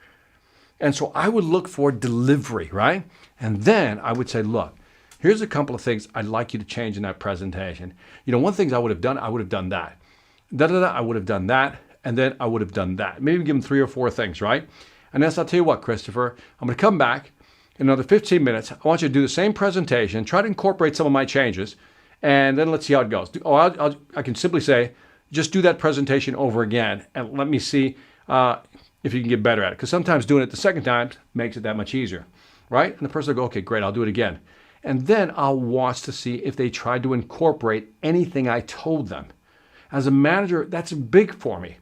And so I would look for delivery, right? And then I would say, look, here's a couple of things I'd like you to change in that presentation. One of the things I would have done that. I would have done that, and then I would have done that. Maybe give them 3 or 4 things, right? And that's, I'll tell you what, Christopher, I'm going to come back in another 15 minutes. I want you to do the same presentation, try to incorporate some of my changes, and then let's see how it goes. I can simply say, just do that presentation over again, and let me see if you can get better at it. Because sometimes doing it the second time makes it that much easier, right? And the person will go, okay, great, I'll do it again. And then I'll watch to see if they tried to incorporate anything I told them. As a manager, that's big for me,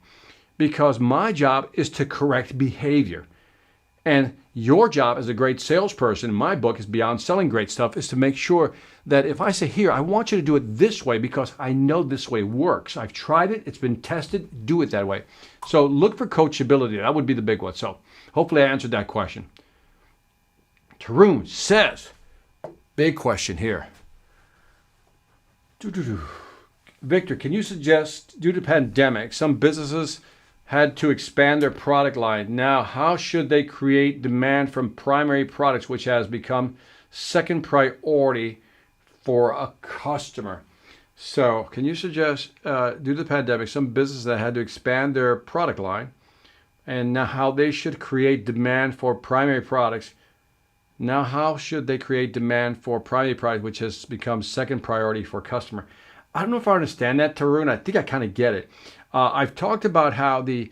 because my job is to correct behavior. And your job as a great salesperson, in my book, is beyond selling great stuff, is to make sure that if I say, here, I want you to do it this way because I know this way works. I've tried it. It's been tested. Do it that way. So look for coachability. That would be the big one. So hopefully I answered that question. Tarun says, big question here. Victor, can you suggest, due to the pandemic, some businesses had to expand their product line. Now, how should they create demand from primary products, which has become second priority for a customer? So, can you suggest, due to the pandemic, some businesses that had to expand their product line, and now how they should create demand for primary products? Now, how should they create demand for primary product, which has become second priority for customer? I don't know if I understand that, Tarun. I think I kind of get it. I've talked about how the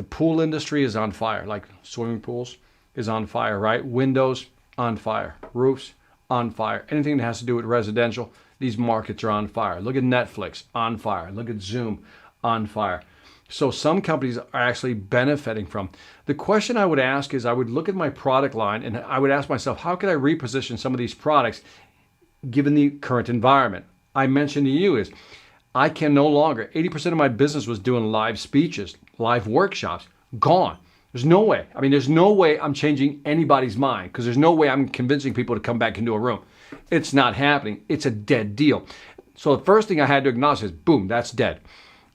pool industry is on fire, like swimming pools is on fire, right? Windows on fire, roofs on fire. Anything that has to do with residential, these markets are on fire. Look at Netflix, on fire. Look at Zoom, on fire. So some companies are actually benefiting from. The question I would ask is, I would look at my product line and I would ask myself, how could I reposition some of these products given the current environment? I mentioned to you is, I can no longer, 80% of my business was doing live speeches, live workshops, gone. There's no way. I mean, there's no way I'm changing anybody's mind because there's no way I'm convincing people to come back into a room. It's not happening. It's a dead deal. So the first thing I had to acknowledge is, boom, that's dead.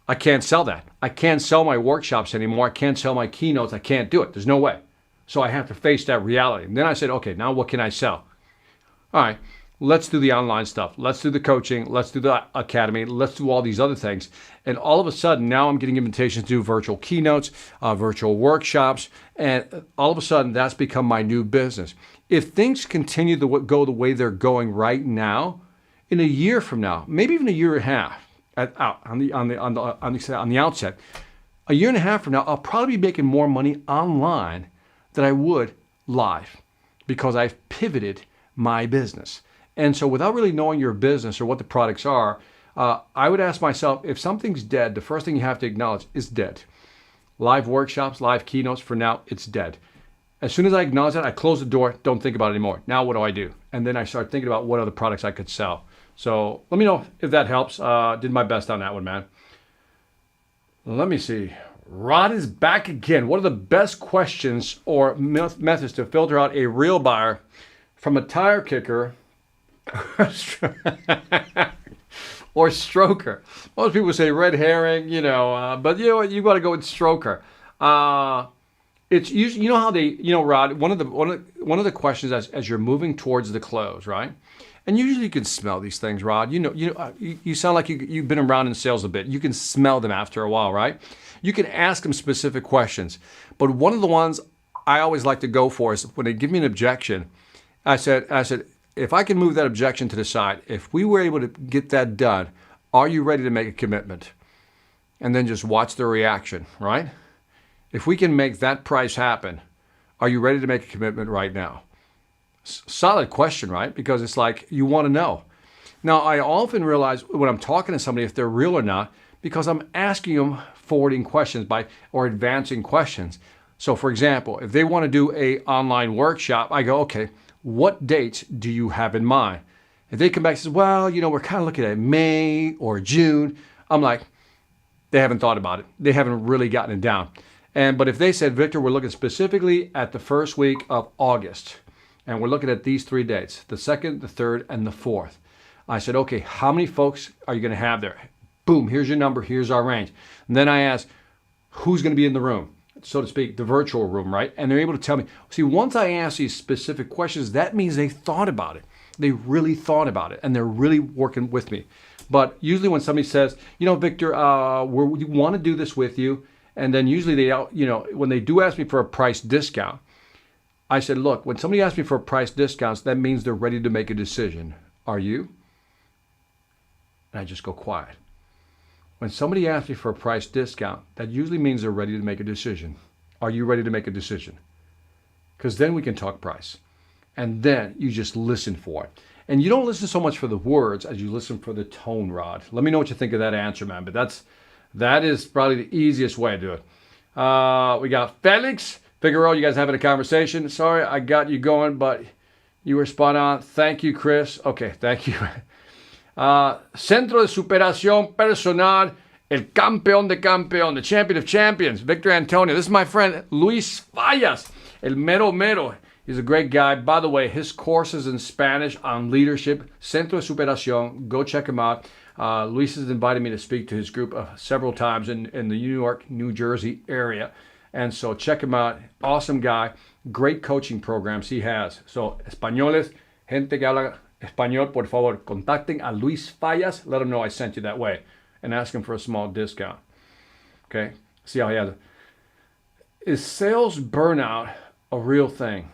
I can't sell that. I can't sell my workshops anymore. I can't sell my keynotes. I can't do it. There's no way. So I have to face that reality. And then I said, okay, now what can I sell? All right. Let's do the online stuff. Let's do the coaching. Let's do the academy. Let's do all these other things. And all of a sudden, now I'm getting invitations to do virtual keynotes, virtual workshops. And all of a sudden, that's become my new business. If things continue to go the way they're going right now, in a year from now, maybe even a year and a half, on the outset, a year and a half from now, I'll probably be making more money online than I would live because I've pivoted my business. And so without really knowing your business or what the products are, I would ask myself, if something's dead, the first thing you have to acknowledge is dead. Live workshops, live keynotes, for now, it's dead. As soon as I acknowledge that, I close the door, don't think about it anymore. Now what do I do? And then I start thinking about what other products I could sell. So let me know if that helps. Did my best on that one, man. Let me see. Rod is back again. What are the best questions or methods to filter out a real buyer from a tire kicker or stroker? Most people say red herring, but you know what? You got to go with stroker. It's usually, how they, Rod. One of the questions as you're moving towards the close, right? And usually you can smell these things, Rod. You sound like you've been around in sales a bit. You can smell them after a while, right? You can ask them specific questions. But one of the ones I always like to go for is when they give me an objection, I said, if I can move that objection to the side, if we were able to get that done, are you ready to make a commitment? And then just watch their reaction, right? If we can make that price happen, are you ready to make a commitment right now? Solid question, right? Because it's like you want to know. Now, I often realize when I'm talking to somebody if they're real or not because I'm asking them forwarding questions or advancing questions. So, for example, if they want to do an online workshop, I go, okay, what dates do you have in mind? If they come back and say, well, we're kind of looking at May or June, I'm like, they haven't thought about it. They haven't really gotten it down. But if they said, Victor, we're looking specifically at the first week of August, and we're looking at these 3 dates, the 2nd, the 3rd, and the 4th. I said, okay, how many folks are you going to have there? Boom, here's your number, here's our range. And then I asked, who's going to be in the room, so to speak, the virtual room, right? And they're able to tell me. See, once I ask these specific questions, that means they thought about it. They really thought about it, and they're really working with me. But usually when somebody says, Victor, we want to do this with you, and then usually they, when they do ask me for a price discount, I said, look, when somebody asks me for price discounts, that means they're ready to make a decision. Are you? And I just go quiet. When somebody asks me for a price discount, that usually means they're ready to make a decision. Are you ready to make a decision? Because then we can talk price. And then you just listen for it. And you don't listen so much for the words as you listen for the tone, Rod. Let me know what you think of that answer, man. But that is probably the easiest way to do it. We got Felix. Figaro, you guys having a conversation? Sorry, I got you going, but you were spot on. Thank you, Chris. Okay, thank you. Centro de Superación Personal, el campeón de campeón, the champion of champions, Victor Antonio. This is my friend Luis Fallas, el mero mero. He's a great guy. By the way, his courses in Spanish on leadership, Centro de Superación, go check him out. Luis has invited me to speak to his group several times in the New York, New Jersey area. And so check him out. Awesome guy. Great coaching programs he has. So, españoles, gente que habla español, por favor, contacten a Luis Fallas. Let him know I sent you that way. And ask him for a small discount. Okay? See how he has it. Is sales burnout a real thing?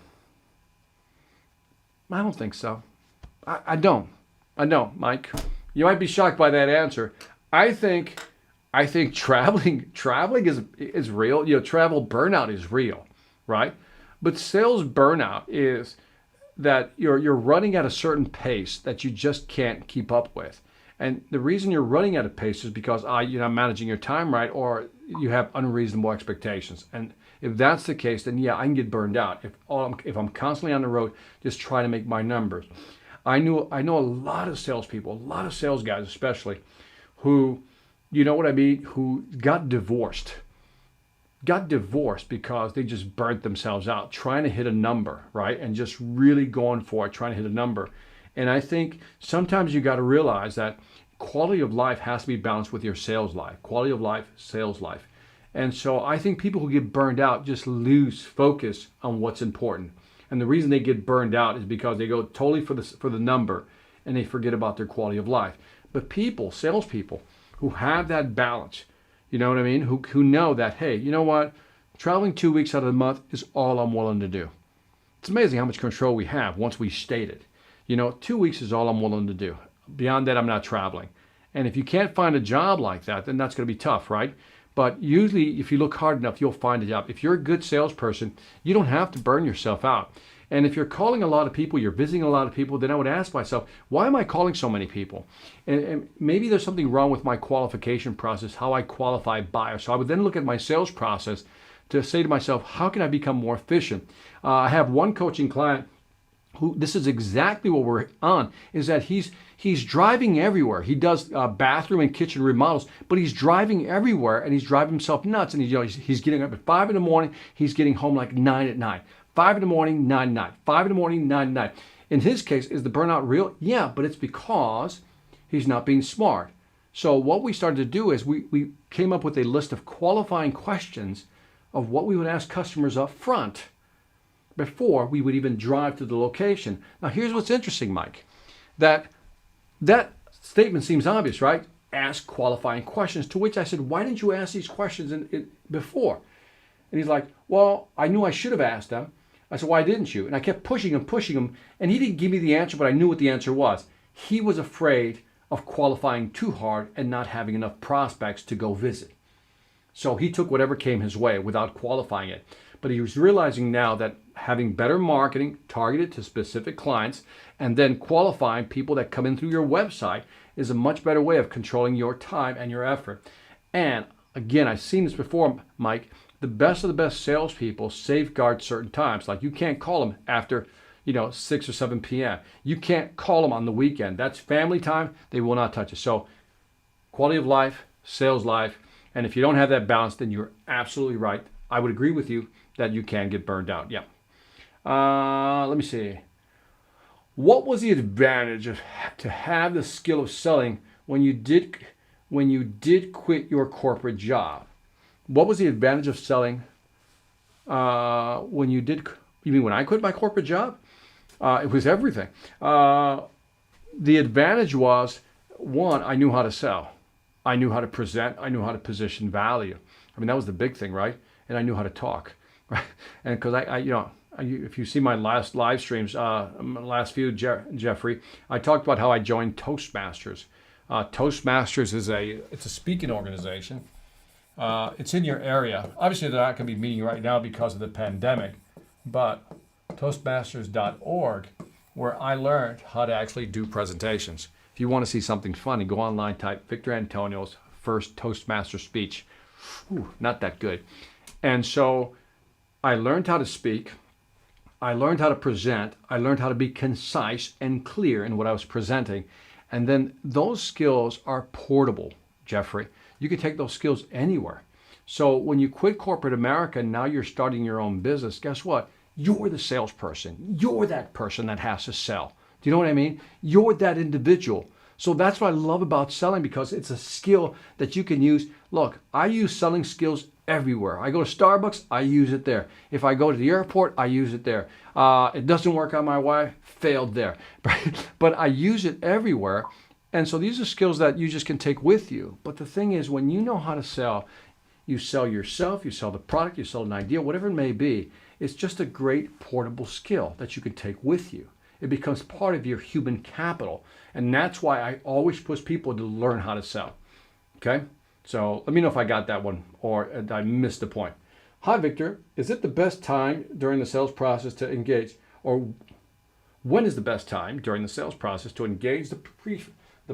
I don't think so. I don't, Mike. You might be shocked by that answer. I think traveling is real. You know, travel burnout is real, right? But sales burnout is that you're running at a certain pace that you just can't keep up with. And the reason you're running at a pace is because you're not managing your time right, or you have unreasonable expectations. And if that's the case, then yeah, I can get burned out. If I'm constantly on the road, just trying to make my numbers. I know a lot of salespeople, a lot of sales guys especially, who, you know what I mean, who got divorced because they just burnt themselves out trying to hit a number, right? And just really going for it, trying to hit a number. And I think sometimes you got to realize that quality of life has to be balanced with your sales life. Quality of life, sales life. And so I think people who get burned out just lose focus on what's important. And the reason they get burned out is because they go totally for the number and they forget about their quality of life. But people, salespeople, who have that balance, you know what I mean? Who know that, hey, you know what? Traveling 2 weeks out of the month is all I'm willing to do. It's amazing how much control we have once we state it. You know, 2 weeks is all I'm willing to do. Beyond that, I'm not traveling. And if you can't find a job like that, then that's going to be tough, right? But usually, if you look hard enough, you'll find a job. If you're a good salesperson, you don't have to burn yourself out. And if you're calling a lot of people, you're visiting a lot of people, then I would ask myself, why am I calling so many people? And maybe there's something wrong with my qualification process, how I qualify buyers. So I would then look at my sales process to say to myself, how can I become more efficient? I have one coaching client who, this is exactly what we're on, is that he's driving everywhere. He does bathroom and kitchen remodels, but he's driving everywhere and he's driving himself nuts. And he's getting up at 5 in the morning. He's getting home like 9 at night. 5 in the morning, 9 at night. 5 in the morning, 9 at night. In his case, is the burnout real? Yeah, but it's because he's not being smart. So what we started to do is we came up with a list of qualifying questions of what we would ask customers up front before we would even drive to the location. Now, here's what's interesting, Mike. That statement seems obvious, right? Ask qualifying questions, to which I said, why didn't you ask these questions before? And he's like, well, I knew I should have asked them. I said, why didn't you? And I kept pushing him, and he didn't give me the answer, but I knew what the answer was. He was afraid of qualifying too hard and not having enough prospects to go visit. So he took whatever came his way without qualifying it. But he was realizing now that having better marketing targeted to specific clients and then qualifying people that come in through your website is a much better way of controlling your time and your effort. And again, I've seen this before, Mike. The best of the best salespeople safeguard certain times. Like you can't call them after 6 or 7 p.m. You can't call them on the weekend. That's family time. They will not touch it. So quality of life, sales life. And if you don't have that balance, then you're absolutely right. I would agree with you that you can get burned out. Yeah. Let me see. What was the advantage to have the skill of selling when you did quit your corporate job? What was the advantage of selling when you did? You mean when I quit my corporate job? It was everything. The advantage was, one, I knew how to sell. I knew how to present. I knew how to position value. I mean, that was the big thing, right? And I knew how to talk, right? And because if you see my last live streams, last few, Jeffrey, I talked about how I joined Toastmasters. Toastmasters it's a speaking organization. It's in your area. Obviously, they're not going to be meeting right now because of the pandemic, but Toastmasters.org, where I learned how to actually do presentations. If you want to see something funny, go online, type Victor Antonio's first Toastmaster speech. Ooh, not that good. And so I learned how to speak. I learned how to present. I learned how to be concise and clear in what I was presenting. And then those skills are portable, Jeffrey. You can take those skills anywhere. So when you quit corporate America, now you're starting your own business. Guess what? You're the salesperson. You're that person that has to sell. Do you know what I mean? You're that individual. So that's what I love about selling, because it's a skill that you can use. Look, I use selling skills everywhere. I go to Starbucks, I use it there. If I go to the airport, I use it there. It doesn't work on my wife, failed there. But I use it everywhere. And so these are skills that you just can take with you. But the thing is, when you know how to sell, you sell yourself, you sell the product, you sell an idea, whatever it may be. It's just a great portable skill that you can take with you. It becomes part of your human capital. And that's why I always push people to learn how to sell. Okay? So let me know if I got that one or I missed the point. Hi, Victor. Is it the best time during the sales process to engage? Or when is the best time during the sales process to engage the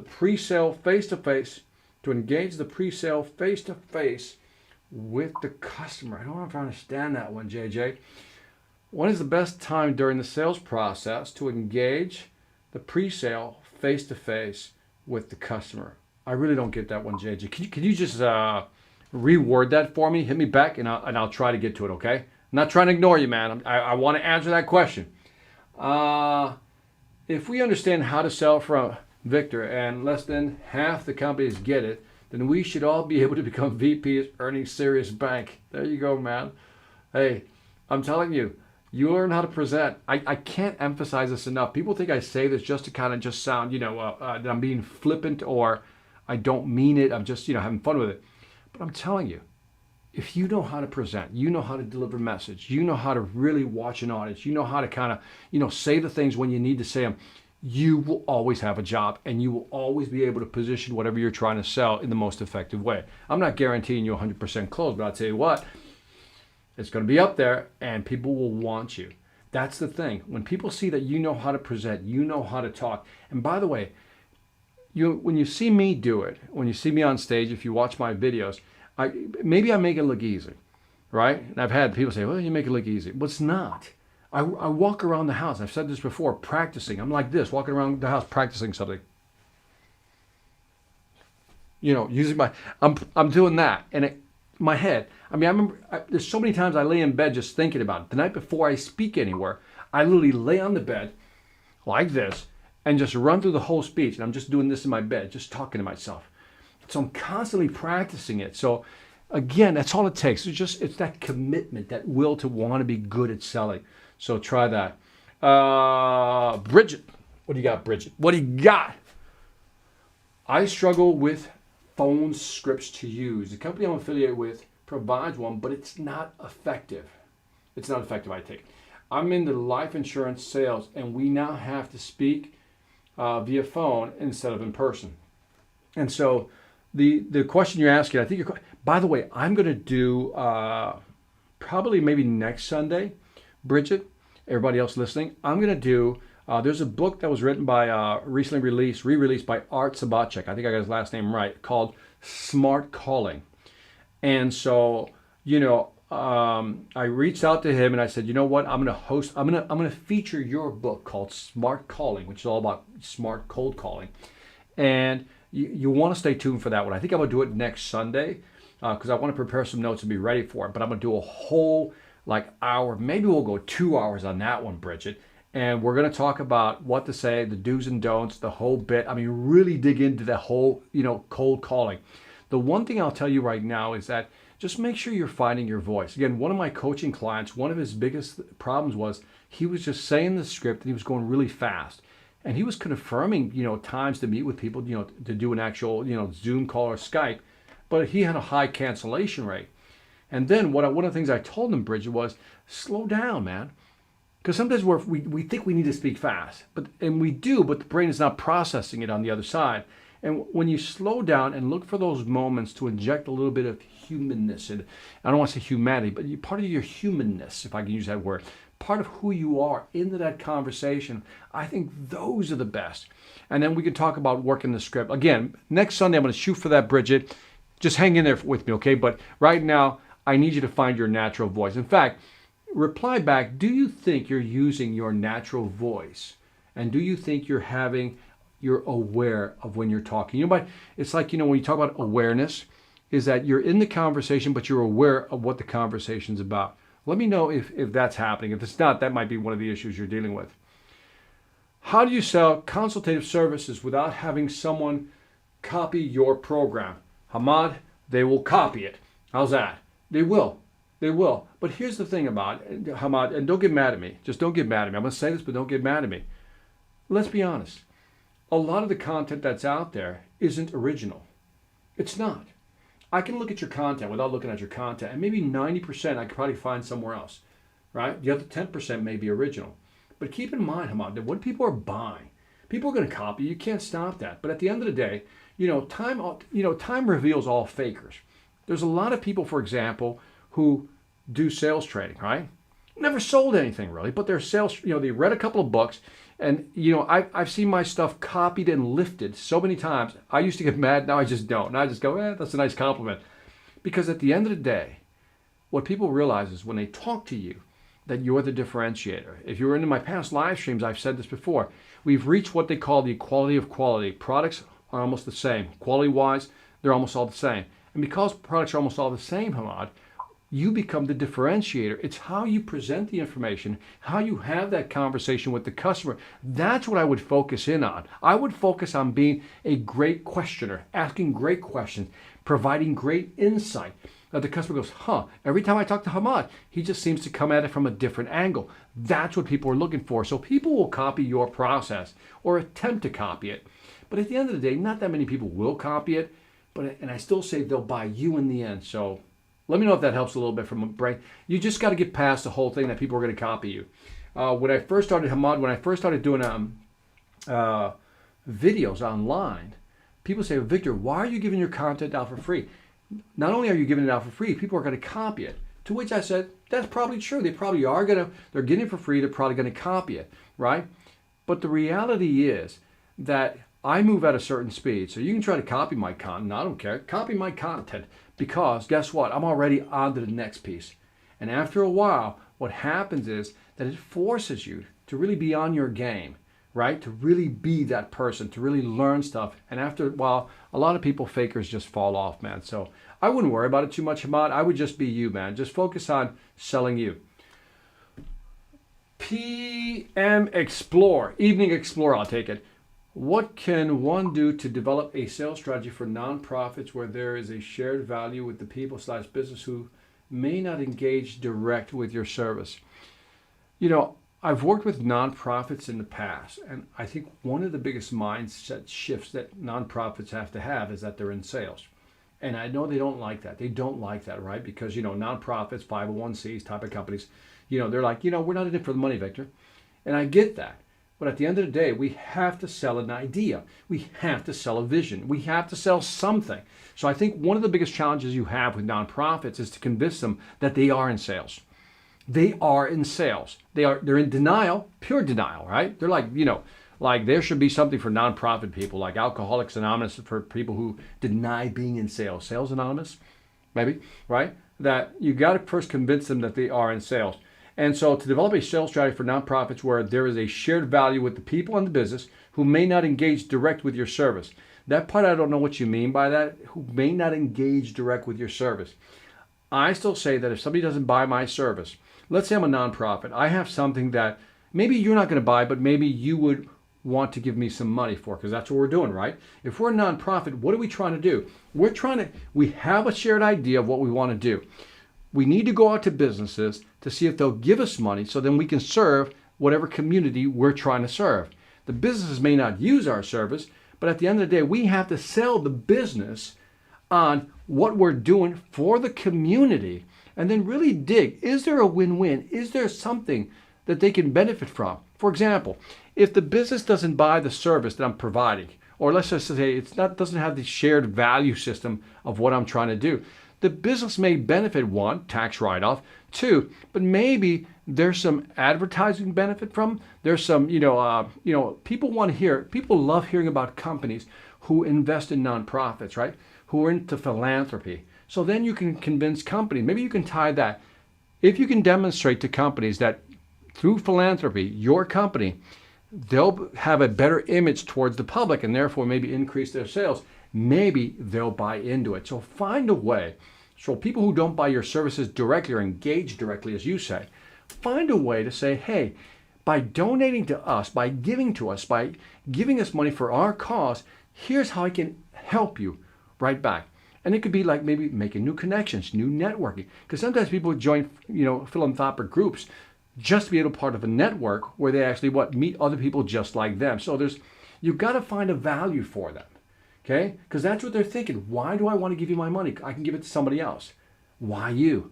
pre-sale face-to-face, to engage the pre-sale face-to-face with the customer? I don't know if I understand that one, JJ. When is the best time during the sales process to engage the pre-sale face-to-face with the customer? I really don't get that one, JJ. Can you just reword that for me? Hit me back and I'll try to get to it, okay? I'm not trying to ignore you, man. I want to answer that question. If we understand how to sell from Victor and less than half the companies get it, then we should all be able to become VPs earning serious bank. There you go, man. Hey, I'm telling you, you learn how to present. I can't emphasize this enough. People think I say this just to kind of just sound, that I'm being flippant or I don't mean it. I'm just, having fun with it. But I'm telling you, if you know how to present, you know how to deliver message, you know how to really watch an audience, you know how to kind of, say the things when you need to say them, you will always have a job and you will always be able to position whatever you're trying to sell in the most effective way. I'm not guaranteeing you 100% close, but I'll tell you what, it's going to be up there and people will want you. That's the thing. When people see that you know how to present, you know how to talk. And by the way, when you see me do it, when you see me on stage, if you watch my videos, maybe I make it look easy, right? And I've had people say, well, you make it look easy. But it's not. I walk around the house. I've said this before, practicing. I'm like this, walking around the house practicing something. Using I'm doing that. And my head, I remember there's so many times I lay in bed just thinking about it. The night before I speak anywhere, I literally lay on the bed like this and just run through the whole speech. And I'm just doing this in my bed, just talking to myself. So I'm constantly practicing it. So again, that's all it takes. It's that commitment, that will to want to be good at selling. So try that. Bridget, what do you got, Bridget? What do you got? I struggle with phone scripts to use. The company I'm affiliated with provides one, but it's not effective. It's not effective, I think. I'm in the life insurance sales, and we now have to speak via phone instead of in person. And so the question you're asking, I think by the way, I'm going to do probably maybe next Sunday, Bridget, everybody else listening, I'm going to do, there's a book that was written by, recently re-released by Art Sabacek. I think I got his last name right, called Smart Calling. And so, I reached out to him and I said, you know what, I'm going to feature your book called Smart Calling, which is all about smart cold calling. And you want to stay tuned for that one. I think I'm going to do it next Sunday because I want to prepare some notes and be ready for it. But I'm going to do a whole hour, maybe we'll go 2 hours on that one, Bridget. And we're going to talk about what to say, the do's and don'ts, the whole bit. Really dig into the whole, cold calling. The one thing I'll tell you right now is that just make sure you're finding your voice. Again, one of my coaching clients, one of his biggest problems was he was just saying the script and he was going really fast. And he was confirming, times to meet with people, to do an actual, Zoom call or Skype, but he had a high cancellation rate. And then one of the things I told him, Bridget, was slow down, man. Because sometimes we think we need to speak fast, and we do, but the brain is not processing it on the other side. And when you slow down and look for those moments to inject a little bit of humanness, and I don't want to say humanity, but part of your humanness, if I can use that word, part of who you are into that conversation, I think those are the best. And then we can talk about working the script. Again, next Sunday I'm going to shoot for that, Bridget. Just hang in there with me, okay? But right now, I need you to find your natural voice. In fact, reply back, do you think you're using your natural voice? And do you think you're aware of when you're talking? But it's like, when you talk about awareness, is that you're in the conversation, but you're aware of what the conversation's about. Let me know if that's happening. If it's not, that might be one of the issues you're dealing with. How do you sell consultative services without having someone copy your program? Hamad, they will copy it. How's that? They will. They will. But here's the thing about it, Hamad, and don't get mad at me. Just don't get mad at me. I'm going to say this, but don't get mad at me. Let's be honest. A lot of the content that's out there isn't original. It's not. I can look at your content without looking at your content, and maybe 90% I could probably find somewhere else, right? The other 10% may be original. But keep in mind, Hamad, that what people are buying, people are going to copy. You can't stop that. But at the end of the day, time reveals all fakers. There's a lot of people, for example, who do sales training, right? Never sold anything really, but they're sales, they read a couple of books, and I've seen my stuff copied and lifted so many times. I used to get mad, now I just don't. Now I just go, that's a nice compliment. Because at the end of the day, what people realize is when they talk to you, that you're the differentiator. If you were into my past live streams, I've said this before. We've reached what they call the equality of quality. Products are almost the same. Quality-wise, they're almost all the same. And because products are almost all the same, Hamad, you become the differentiator. It's how you present the information, how you have that conversation with the customer. That's what I would focus in on. I would focus on being a great questioner, asking great questions, providing great insight. That the customer goes, every time I talk to Hamad, he just seems to come at it from a different angle. That's what people are looking for. So people will copy your process or attempt to copy it. But at the end of the day, not that many people will copy it, and I still say they'll buy you in the end. So let me know if that helps a little bit from a brain. You just got to get past the whole thing that people are going to copy you. When I first started doing videos online, people say, Victor, why are you giving your content out for free? Not only are you giving it out for free, people are going to copy it. To which I said, that's probably true. They probably are they're getting it for free. They're probably going to copy it, right? But the reality is that I move at a certain speed. So you can try to copy my content. I don't care. Copy my content because guess what? I'm already on to the next piece. And after a while, what happens is that it forces you to really be on your game, right? To really be that person, to really learn stuff. And after a while, a lot of people, fakers, just fall off, man. So I wouldn't worry about it too much, Hamad. I would just be you, man. Just focus on selling you. PM Explore, Evening Explorer, I'll take it. What can one do to develop a sales strategy for nonprofits where there is a shared value with the people/business who may not engage direct with your service? I've worked with nonprofits in the past, and I think one of the biggest mindset shifts that nonprofits have to have is that they're in sales. And I know they don't like that. They don't like that, right? Because, nonprofits, 501(c)s type of companies, they're like, we're not in it for the money, Victor. And I get that. But at the end of the day, we have to sell an idea. We have to sell a vision. We have to sell something. So I think one of the biggest challenges you have with nonprofits is to convince them that they are in sales. They are in sales. They're in denial, pure denial, right? They're like, like there should be something for nonprofit people, like Alcoholics Anonymous for people who deny being in sales. Sales Anonymous, maybe, right? That you got to first convince them that they are in sales. And so to develop a sales strategy for nonprofits where there is a shared value with the people in the business who may not engage direct with your service. That part, I don't know what you mean by that, who may not engage direct with your service. I still say that if somebody doesn't buy my service, let's say I'm a nonprofit, I have something that maybe you're not going to buy, but maybe you would want to give me some money for, because that's what we're doing, right? If we're a nonprofit, what are we trying to do? We have a shared idea of what we want to do. We need to go out to businesses to see if they'll give us money so then we can serve whatever community we're trying to serve. The businesses may not use our service, but at the end of the day, we have to sell the business on what we're doing for the community and then really dig, is there a win-win? Is there something that they can benefit from? For example, if the business doesn't buy the service that I'm providing, or let's just say doesn't have the shared value system of what I'm trying to do, the business may benefit, one, tax write-off, two, but maybe there's some advertising benefit from, there's some, people love hearing about companies who invest in nonprofits, right? Who are into philanthropy. So then you can convince companies, maybe you can tie that. if you can demonstrate to companies that through philanthropy, your company, they'll have a better image towards the public and therefore maybe increase their sales, maybe they'll buy into it. So find a way. So people who don't buy your services directly or engage directly, as you say, find a way to say, hey, by donating to us, by giving to us, by giving us money for our cause, here's how I can help you right back. And it could be like maybe making new connections, new networking. Because sometimes people join, philanthropic groups just to be able to be part of a network where they actually meet other people just like them. So you've got to find a value for them, okay? Because that's what they're thinking. Why do I want to give you my money? I can give it to somebody else. Why you?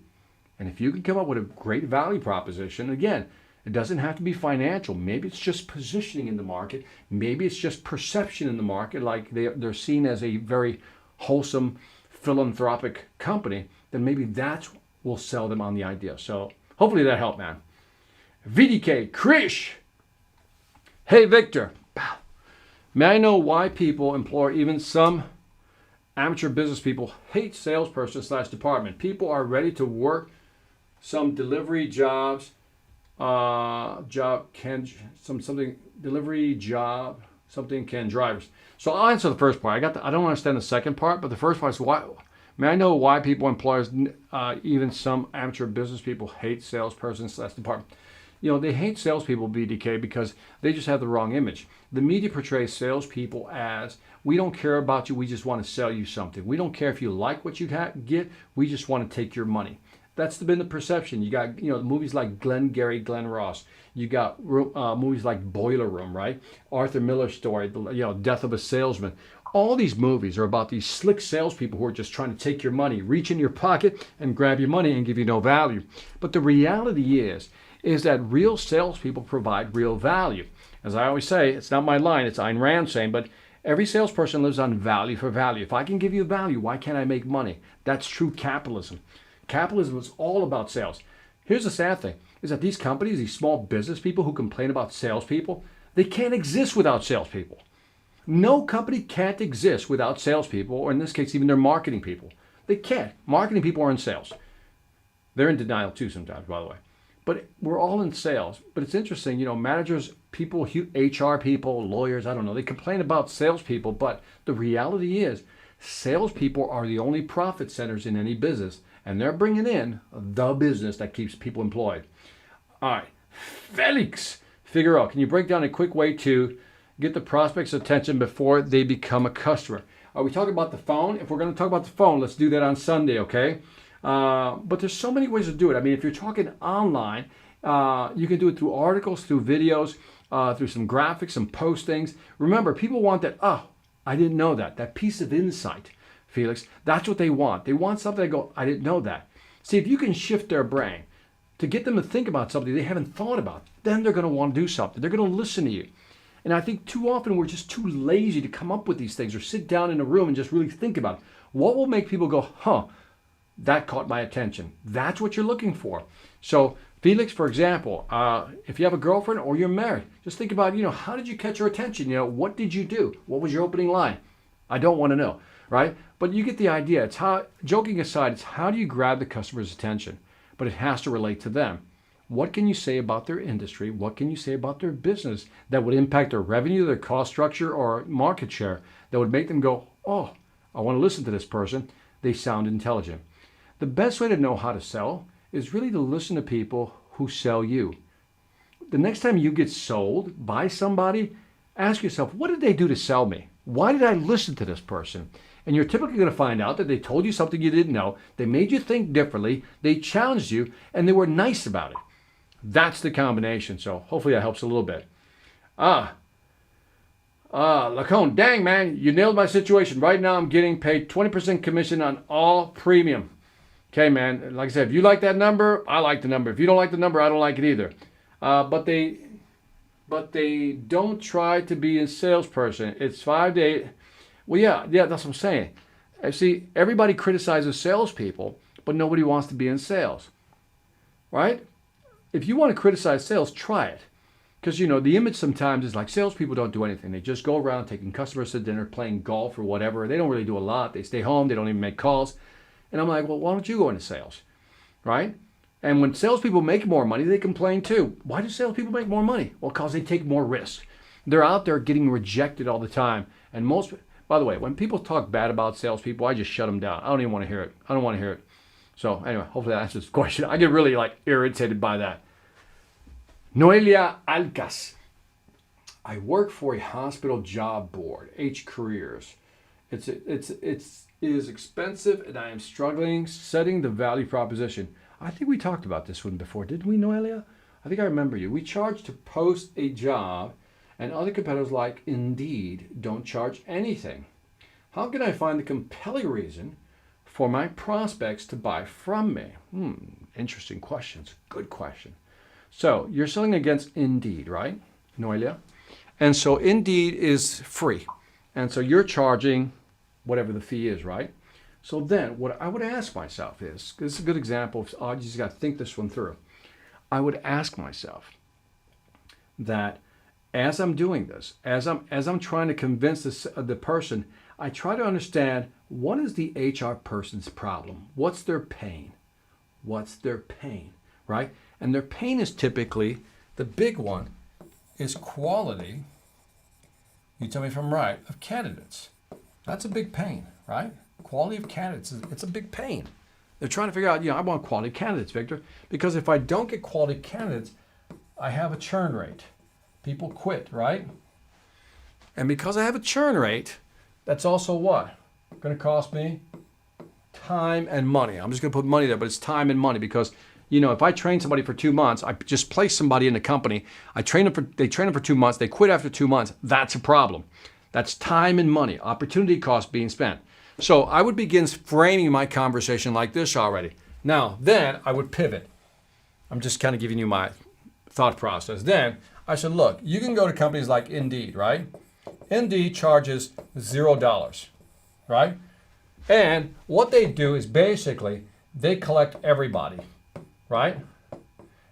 And if you can come up with a great value proposition, again, it doesn't have to be financial. Maybe it's just positioning in the market. Maybe it's just perception in the market, like they're seen as a very wholesome philanthropic company. Then maybe that will sell them on the idea. So hopefully that helped, man. VDK, Krish. Hey, Victor. May I know why people employ, even some amateur business people, hate salesperson/department? People are ready to work some delivery jobs, something can drivers. So I'll answer the first part. I don't understand the second part, but the first part is why. May I know why people, employers, even some amateur business people hate salesperson/department? They hate salespeople, BDK, because they just have the wrong image. The media portrays salespeople as, we don't care about you, we just want to sell you something. We don't care if you like what you get, we just want to take your money. That's been the perception. You got, movies like Glengarry Glen Ross. You got movies like Boiler Room, right? Arthur Miller's story, Death of a Salesman. All these movies are about these slick salespeople who are just trying to take your money, reach in your pocket and grab your money and give you no value. But the reality is that real salespeople provide real value. As I always say, it's not my line, it's Ayn Rand saying, but every salesperson lives on value for value. If I can give you value, why can't I make money? That's true capitalism. Capitalism is all about sales. Here's the sad thing, is that these companies, these small business people who complain about salespeople, they can't exist without salespeople. No company can't exist without salespeople, or in this case, even their marketing people. They can't. Marketing people are in sales. They're in denial too sometimes, by the way. But we're all in sales. But it's interesting, managers, people, HR people, lawyers, I don't know, they complain about salespeople, but the reality is salespeople are the only profit centers in any business. And they're bringing in the business that keeps people employed. All right, Felix Figueroa, can you break down a quick way to get the prospect's attention before they become a customer? Are we talking about the phone? If we're going to talk about the phone, let's do that on Sunday, okay? But there's so many ways to do it. I mean, if you're talking online, you can do it through articles, through videos, through some graphics, some postings. Remember, people want that, I didn't know that piece of insight. Felix, that's what they want. They want something to go, I didn't know that. See, if you can shift their brain to get them to think about something they haven't thought about, then they're going to want to do something. They're going to listen to you. And I think too often we're just too lazy to come up with these things or sit down in a room and just really think about it. What will make people go, that caught my attention? That's what you're looking for. So Felix, for example, if you have a girlfriend or you're married, just think about, how did you catch her attention? What did you do? What was your opening line? I don't want to know. Right? But you get the idea. It's how, joking aside, it's how do you grab the customer's attention? But it has to relate to them. What can you say about their industry? What can you say about their business that would impact their revenue, their cost structure, or market share that would make them go, I want to listen to this person. They sound intelligent. The best way to know how to sell is really to listen to people who sell you. The next time you get sold by somebody, ask yourself, what did they do to sell me? Why did I listen to this person? And you're typically going to find out that they told you something you didn't know, they made you think differently, they challenged you, and they were nice about it. That's the combination. So hopefully that helps a little bit. Lacone, dang man, you nailed my situation. Right now I'm getting paid 20% commission on all premium. Okay, man, like I said, if you like that number, I like the number. If you don't like the number, I don't like it either. But they don't try to be a salesperson. It's 5 to 8. Well, yeah, that's what I'm saying. See, everybody criticizes salespeople, but nobody wants to be in sales, right? If you want to criticize sales, try it. Because, the image sometimes is like salespeople don't do anything. They just go around taking customers to dinner, playing golf or whatever. They don't really do a lot. They stay home. They don't even make calls. And I'm like, well, why don't you go into sales, right? And when salespeople make more money, they complain too. Why do salespeople make more money? Well, because they take more risk. They're out there getting rejected all the time. And by the way, when people talk bad about salespeople, I just shut them down. I don't even want to hear it. I don't want to hear it. So anyway, hopefully that answers the question. I get really irritated by that. Noelia Alcas. I work for a hospital job board, H Careers. It is expensive and I am struggling setting the value proposition. I think we talked about this one before, didn't we, Noelia? I think I remember you. We charge to post a job and other competitors like Indeed don't charge anything. How can I find the compelling reason for my prospects to buy from me? Interesting questions. Good question. So you're selling against Indeed, right, Noelia? And so Indeed is free. And so you're charging whatever the fee is, right? So then what I would ask myself is, this is a good example, you just got to think this one through. I would ask myself that as I'm doing this, as I'm trying to convince the person, I try to understand what is the HR person's problem? What's their pain? What's their pain, right? And their pain is typically, the big one is quality, you tell me if I'm right, of candidates. That's a big pain, right? Quality of candidates, it's a big pain. They're trying to figure out, I want quality candidates, Victor, because if I don't get quality candidates, I have a churn rate. People quit, right? And because I have a churn rate, that's also what? Going to cost me time and money. I'm just going to put money there, but it's time and money because, if I train somebody for 2 months, I just place somebody in the company, they train them for 2 months, they quit after 2 months, that's a problem. That's time and money, opportunity cost being spent. So I would begin framing my conversation like this already. Now, then I would pivot. I'm just kind of giving you my thought process. Then I said, look, you can go to companies like Indeed, right? Indeed charges $0, right? And what they do is basically they collect everybody, right?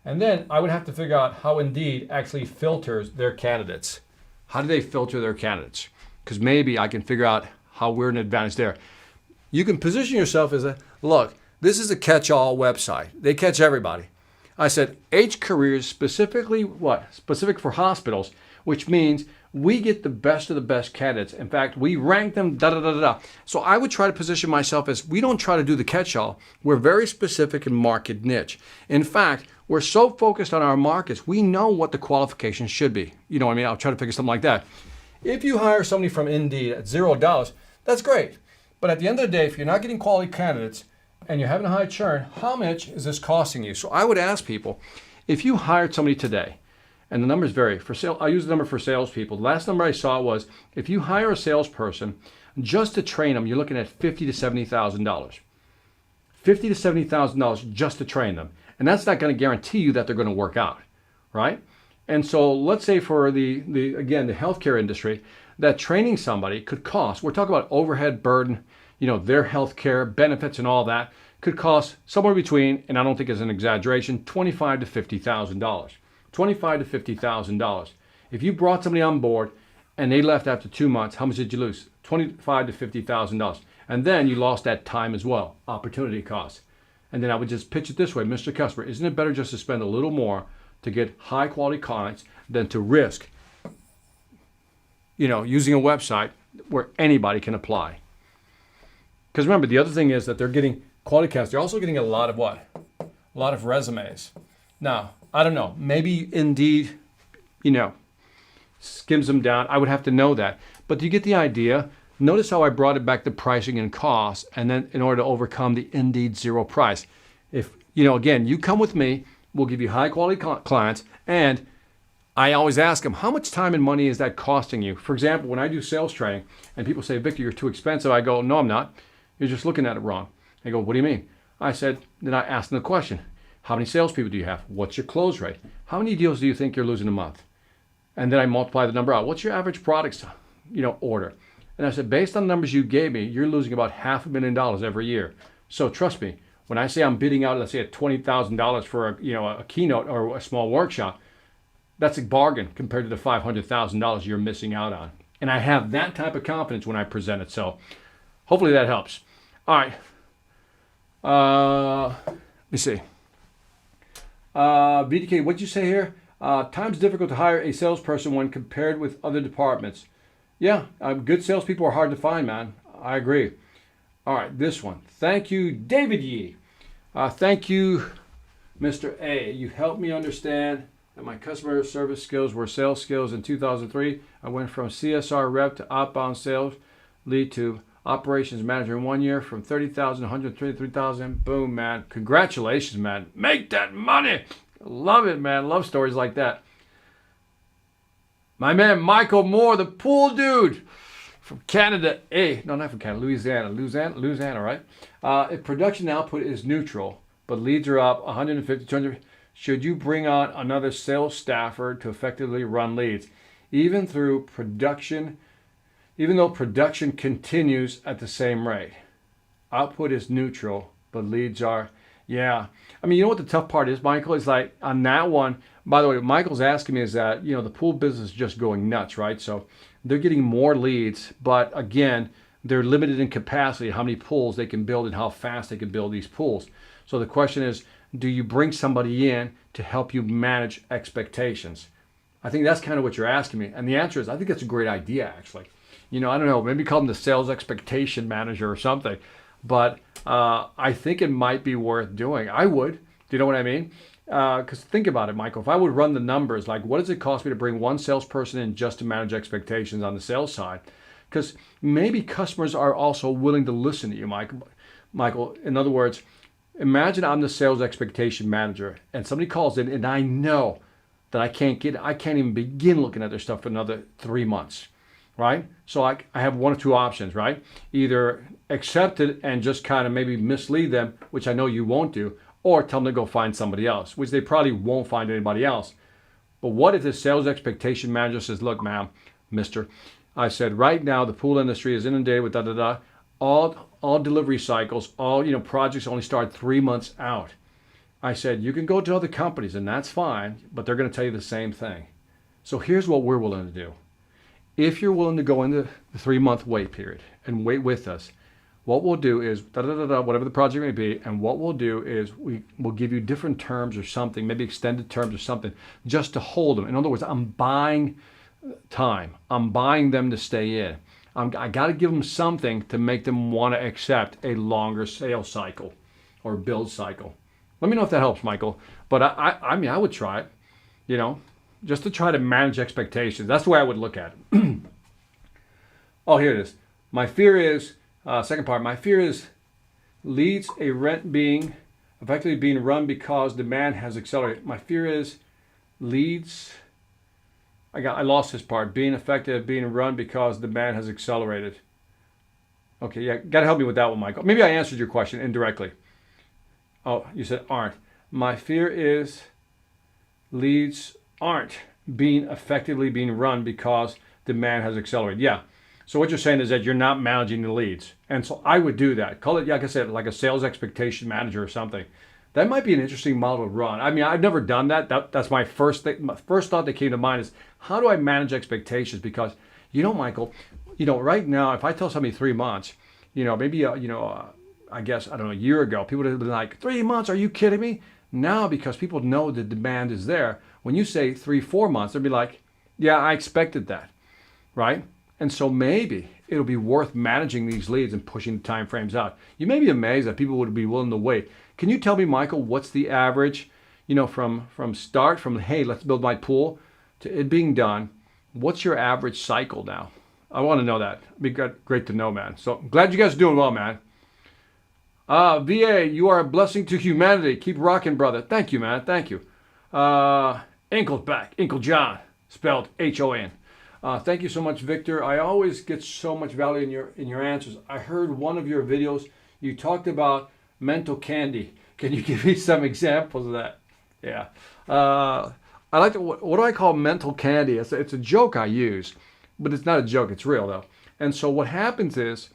And then I would have to figure out how Indeed actually filters their candidates. How do they filter their candidates? Because maybe I can figure out how we're an advantage there. You can position yourself as look, this is a catch-all website. They catch everybody. I said, H Careers specifically what? Specific for hospitals, which means we get the best of the best candidates. In fact, we rank them, da-da-da-da-da. So I would try to position myself as we don't try to do the catch-all. We're very specific in market niche. In fact, we're so focused on our markets, we know what the qualifications should be. You know what I mean? I'll try to figure something like that. If you hire somebody from Indeed at $0, that's great. But at the end of the day, if you're not getting quality candidates and you're having a high churn, how much is this costing you? So I would ask people, if you hired somebody today, and the numbers vary, for sale, I use the number for salespeople. The last number I saw was, if you hire a salesperson, just to train them, you're looking at $50,000 to $70,000. $50,000 to $70,000 just to train them. And that's not going to guarantee you that they're going to work out, right? And so let's say for the healthcare industry, that training somebody could cost, we're talking about overhead burden, their healthcare benefits and all that, could cost somewhere between, and I don't think it's an exaggeration, $25,000 to $50,000. $25,000 to $50,000. If you brought somebody on board and they left after 2 months, how much did you lose? $25,000 to $50,000. And then you lost that time as well, opportunity cost. And then I would just pitch it this way, Mr. Customer, isn't it better just to spend a little more to get high quality clients than to risk, using a website where anybody can apply? Because remember, the other thing is that they're getting quality candidates. They're also getting a lot of what? A lot of resumes. Now, I don't know, maybe Indeed, skims them down. I would have to know that. But do you get the idea? Notice how I brought it back to pricing and cost, and then in order to overcome the Indeed zero price. If, again, you come with me, we'll give you high quality clients, and I always ask them, how much time and money is that costing you? For example, when I do sales training and people say, Victor, you're too expensive, I go, no, I'm not. You're just looking at it wrong. They go, what do you mean? I said, then I asked them the question, how many salespeople do you have? What's your close rate? How many deals do you think you're losing a month? And then I multiply the number out. What's your average products, order? And I said, based on the numbers you gave me, you're losing about $500,000 every year. So trust me, when I say I'm bidding out, let's say at $20,000 for a keynote or a small workshop, that's a bargain compared to the $500,000 you're missing out on. And I have that type of confidence when I present it. So hopefully that helps. All right. Let me see. BDK, what'd you say here? Time's difficult to hire a salesperson when compared with other departments. Yeah, good salespeople are hard to find, man. I agree. All right, this one. Thank you, David Yee. Thank you, Mr. A. You helped me understand that my customer service skills were sales skills in 2003. I went from CSR rep to outbound sales lead to operations manager in 1 year from 30,000 to 133,000. Boom, man. Congratulations, man. Make that money. Love it, man. Love stories like that. My man, Michael Moore, the pool dude from Canada. No, not from Canada, Louisiana, right? If production output is neutral, but leads are up 150, 200, should you bring on another sales staffer to effectively run leads? Even though production continues at the same rate. Output is neutral, but leads are, yeah. I mean, you know what the tough part is, Michael? Is like on that one, by the way, what Michael's asking me is that, the pool business is just going nuts, right? So they're getting more leads, but again, they're limited in capacity, how many pools they can build and how fast they can build these pools. So the question is, do you bring somebody in to help you manage expectations? I think that's kind of what you're asking me. And the answer is, I think that's a great idea, actually. I don't know, maybe call them the sales expectation manager or something. But I think it might be worth doing. I would. Do you know what I mean? Because think about it, Michael. If I would run the numbers, like what does it cost me to bring one salesperson in just to manage expectations on the sales side? Because maybe customers are also willing to listen to you, Michael. In other words, imagine I'm the sales expectation manager and somebody calls in and I know that I can't even begin looking at their stuff for another 3 months. Right? So I have one of two options, right? Either accept it and just kind of maybe mislead them, which I know you won't do, or tell them to go find somebody else, which they probably won't find anybody else. But what if the sales expectation manager says, look, ma'am, mister, I said, right now the pool industry is inundated with da-da-da. All delivery cycles, all projects only start 3 months out. I said, you can go to other companies and that's fine, but they're going to tell you the same thing. So here's what we're willing to do. If you're willing to go into the 3-month wait period and wait with us, what we'll do is whatever the project may be, and what we'll do is we'll give you different terms or something, maybe extended terms or something, just to hold them. In other words, I'm buying time. I'm buying them to stay in. I got to give them something to make them want to accept a longer sales cycle or build cycle. Let me know if that helps, Michael. But I mean, I would try it, just to try to manage expectations. That's the way I would look at it. Oh, here it is. My fear is, second part, my fear is leads a rent being effectively being run because demand has accelerated. My fear is leads, I lost this part, being effective, being run because demand has accelerated. Okay, yeah, got to help me with that one, Michael. Maybe I answered your question indirectly. Oh, you said aren't. My fear is leads aren't effectively being run because demand has accelerated. Yeah. So what you're saying is that you're not managing the leads. And so I would do that. Call it, like I said, like a sales expectation manager or something. That might be an interesting model to run. I mean, I've never done that. That's my first thing. My first thought that came to mind is, how do I manage expectations? Because, Michael, right now, if I tell somebody 3 months, maybe, I guess, I don't know, a year ago, people would have been like, 3 months, are you kidding me? Now, because people know the demand is there, when you say 3-4 months, they'll be like, yeah, I expected that, right? And so maybe it'll be worth managing these leads and pushing the time frames out. You may be amazed that people would be willing to wait. Can you tell me, Michael, what's the average, from start, from, hey, let's build my pool, to it being done, what's your average cycle now? I want to know that. It'd be great to know, man. So glad you guys are doing well, man. VA, you are a blessing to humanity. Keep rocking, brother. Thank you, man. Thank you. Inkle's back. Inkle John, spelled H-O-N. Thank you so much, Victor. I always get so much value in your answers. I heard one of your videos, you talked about mental candy. Can you give me some examples of that? Yeah. I like to, what do I call mental candy? It's a joke I use, but it's not a joke. It's real, though. And so what happens is,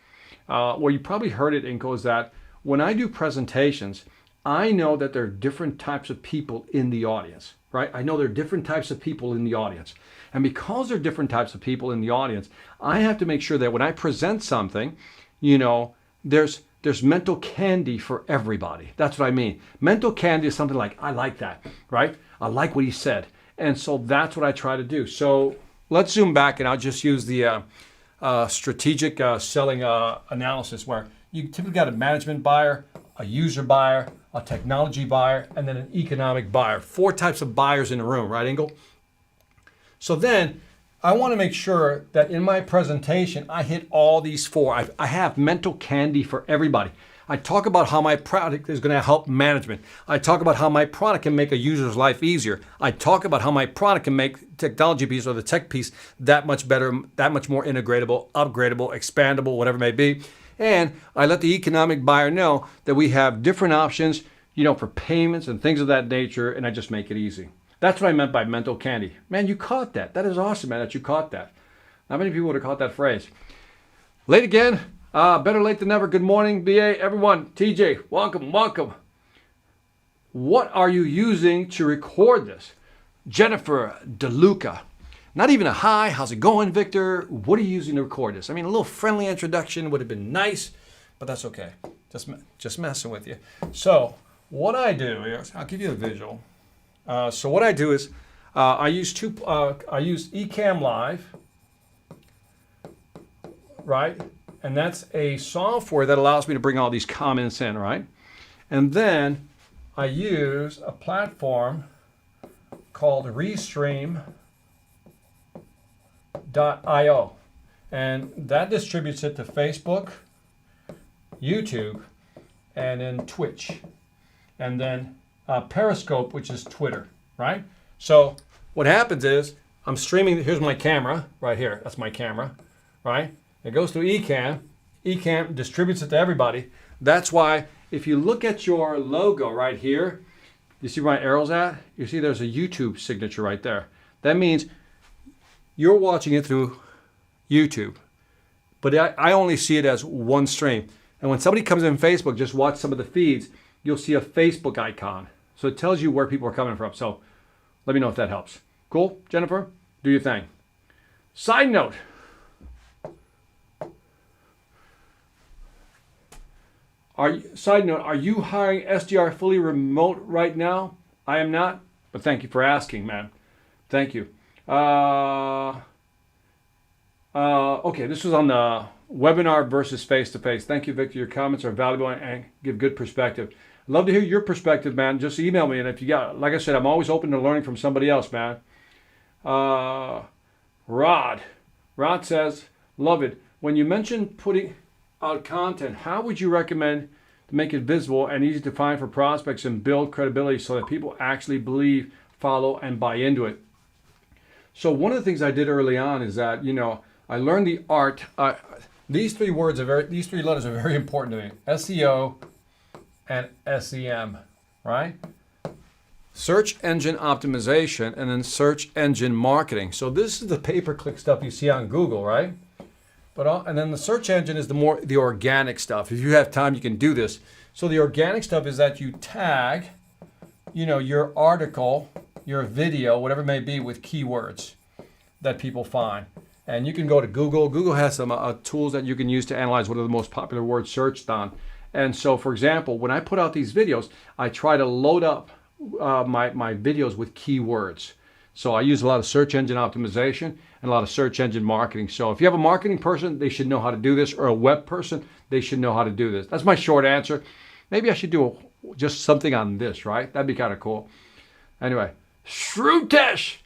well, you probably heard it, Inko, is that when I do presentations, I know that there are different types of people in the audience, right? I know there are different types of people in the audience. And because there are different types of people in the audience, I have to make sure that when I present something, there's there's mental candy for everybody. That's what I mean. Mental candy is something like, I like that, right? I like what he said. And so that's what I try to do. So let's zoom back and I'll just use the strategic selling analysis where you typically got a management buyer, a user buyer, a technology buyer, and then an economic buyer. 4 types of buyers in a room, right, Ingle? So then I want to make sure that in my presentation, I hit all these 4. I have mental candy for everybody. I talk about how my product is going to help management. I talk about how my product can make a user's life easier. I talk about how my product can make technology piece or the tech piece that much better, that much more integratable, upgradable, expandable, whatever it may be. And I let the economic buyer know that we have different options, for payments and things of that nature, and I just make it easy. That's what I meant by mental candy. Man, you caught that. That is awesome, man, that you caught that. Not many people would have caught that phrase. Late again. Better late than never. Good morning, BA, everyone. TJ, welcome. What are you using to record this? Jennifer DeLuca. Not even a hi. How's it going, Victor? What are you using to record this? I mean, a little friendly introduction would have been nice, but that's okay. Just messing with you. So what I do is, I'll give you a visual. So what I do is I use Ecamm Live, right? And that's a software that allows me to bring all these comments in, right? And then I use a platform called Restream.io. And that distributes it to Facebook, YouTube, and then Twitch. And then Periscope, which is Twitter, right? So what happens is I'm streaming. Here's my camera right here. That's my camera, right? It goes to Ecamm. Ecamm distributes it to everybody. That's why if you look at your logo right here, you see where my arrow's at? You see there's a YouTube signature right there. That means you're watching it through YouTube. But I only see it as one stream. And when somebody comes in Facebook, just watch some of the feeds, you'll see a Facebook icon. So it tells you where people are coming from. So let me know if that helps. Cool, Jennifer? Do your thing. Side note. Are you hiring SDR fully remote right now? I am not, but thank you for asking, man. Thank you. Okay, this was on the webinar versus face-to-face. Thank you, Victor. Your comments are valuable and give good perspective. I'd love to hear your perspective, man. Just email me, and if you got, like I said, I'm always open to learning from somebody else, man. Rod says, love it. When you mentioned putting out content, how would you recommend to make it visible and easy to find for prospects and build credibility so that people actually believe, follow, and buy into it? So one of the things I did early on is that, I learned the art. These three letters are very important to me. SEO and SEM, right? Search engine optimization and then search engine marketing. So this is the pay-per-click stuff you see on Google, right? And then the search engine is the organic stuff. If you have time, you can do this. So the organic stuff is that you tag, your article, your video, whatever it may be, with keywords that people find. And you can go to Google. Google has some tools that you can use to analyze what are the most popular words searched on. And so, for example, when I put out these videos, I try to load up my videos with keywords. So I use a lot of search engine optimization and a lot of search engine marketing. So if you have a marketing person, they should know how to do this, or a web person, they should know how to do this. That's my short answer. Maybe I should do just something on this, right? That'd be kind of cool. Anyway, Shrutesh.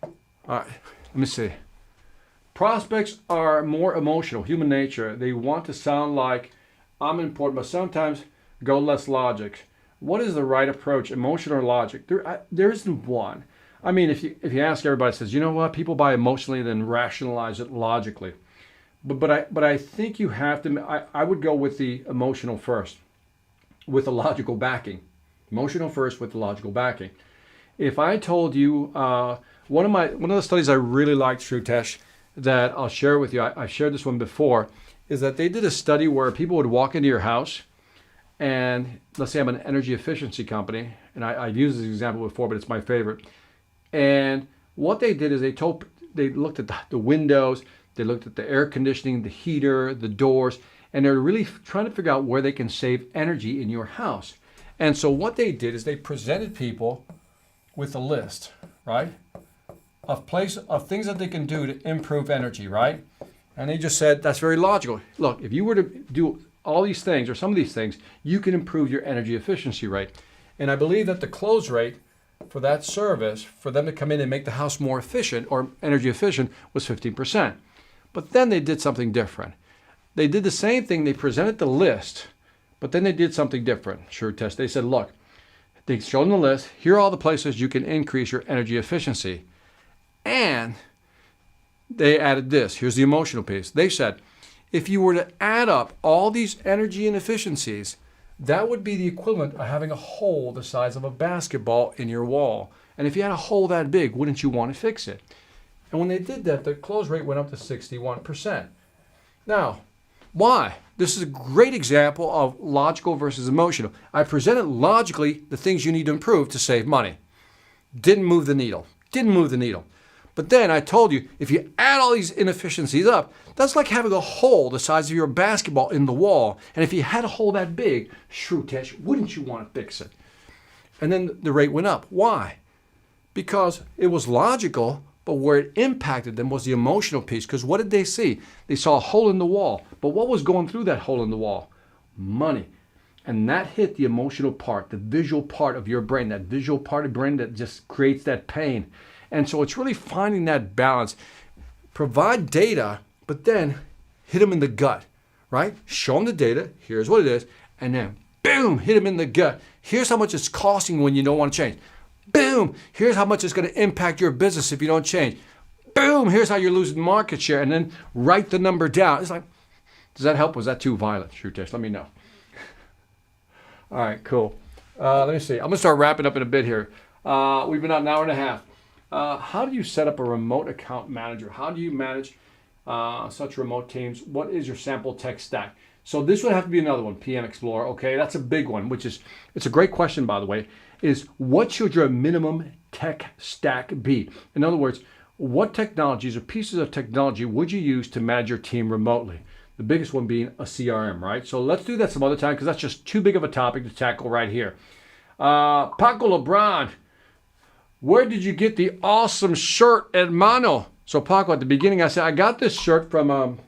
All right, let me see. Prospects are more emotional, human nature. They want to sound like I'm important, but sometimes go less logic. What is the right approach, emotion or logic? There isn't one. I mean, if you ask everybody, it says, you know what, people buy emotionally, then rationalize it logically. But I think you have to. I would go with the emotional first, with the logical backing. Emotional first with the logical backing. If I told you one of the studies I really liked, Shrutesh, that I'll share with you. I've shared this one before, is that they did a study where people would walk into your house. And let's say I'm an energy efficiency company, and I've used this example before, but it's my favorite. And what they did is they looked at the windows, they looked at the air conditioning, the heater, the doors, and they're really trying to figure out where they can save energy in your house. And so what they did is they presented people with a list, right, of things that they can do to improve energy, right? And they just said that's very logical. Look, if you were to do all these things or some of these things, you can improve your energy efficiency rate. And I believe that the close rate for that service, for them to come in and make the house more efficient or energy efficient, was 15%. But then they did something different. They did the same thing. They presented the list, but then they did something different. Sure test. They said, look, they showed them the list. Here are all the places you can increase your energy efficiency. And they added this. Here's the emotional piece. They said, if you were to add up all these energy inefficiencies, that would be the equivalent of having a hole the size of a basketball in your wall. And if you had a hole that big, wouldn't you want to fix it? And when they did that, the close rate went up to 61%. Now, why? This is a great example of logical versus emotional. I presented logically the things you need to improve to save money. Didn't move the needle. Didn't move the needle. But then I told you, if you add all these inefficiencies up, that's like having a hole the size of your basketball in the wall. And if you had a hole that big, Shrutesh, wouldn't you want to fix it? And then the rate went up. Why? Because it was logical, but where it impacted them was the emotional piece. Because what did they see? They saw a hole in the wall. But what was going through that hole in the wall? Money. And that hit the emotional part, the visual part of your brain, that visual part of the brain that just creates that pain. And so it's really finding that balance. Provide data, but then hit them in the gut, right? Show them the data. Here's what it is. And then, boom, hit them in the gut. Here's how much it's costing when you don't want to change. Boom, here's how much it's going to impact your business if you don't change. Boom, here's how you're losing market share. And then write the number down. It's like, does that help? Was that too violent? Shrutesh, let me know. All right, cool. Let me see. I'm going to start wrapping up in a bit here. We've been on an hour and a half. How do you set up a remote account manager? How do you manage such remote teams? What is your sample tech stack? So this would have to be another one, PM Explorer. Okay, that's a big one, it's a great question, by the way, is what should your minimum tech stack be? In other words, what technologies or pieces of technology would you use to manage your team remotely? The biggest one being a CRM, right? So let's do that some other time because that's just too big of a topic to tackle right here. Paco LeBron. Where did you get the awesome shirt, hermano? So Paco, at the beginning, I said, I got this shirt from,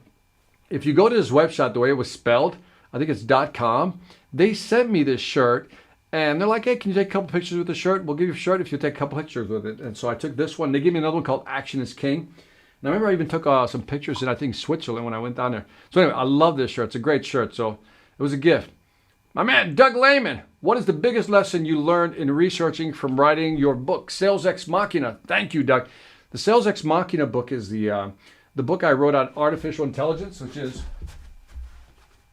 if you go to his website, the way it was spelled, I think it's .com, they sent me this shirt, and they're like, hey, can you take a couple pictures with the shirt? We'll give you a shirt if you take a couple pictures with it. And so I took this one. They gave me another one called Action is King. And I remember I even took some pictures in, I think, Switzerland when I went down there. So anyway, I love this shirt. It's a great shirt, so it was a gift. My man, Doug Lehman, what is the biggest lesson you learned in researching from writing your book, Sales Ex Machina? Thank you, Doug. The Sales Ex Machina book is the book I wrote on artificial intelligence, which is,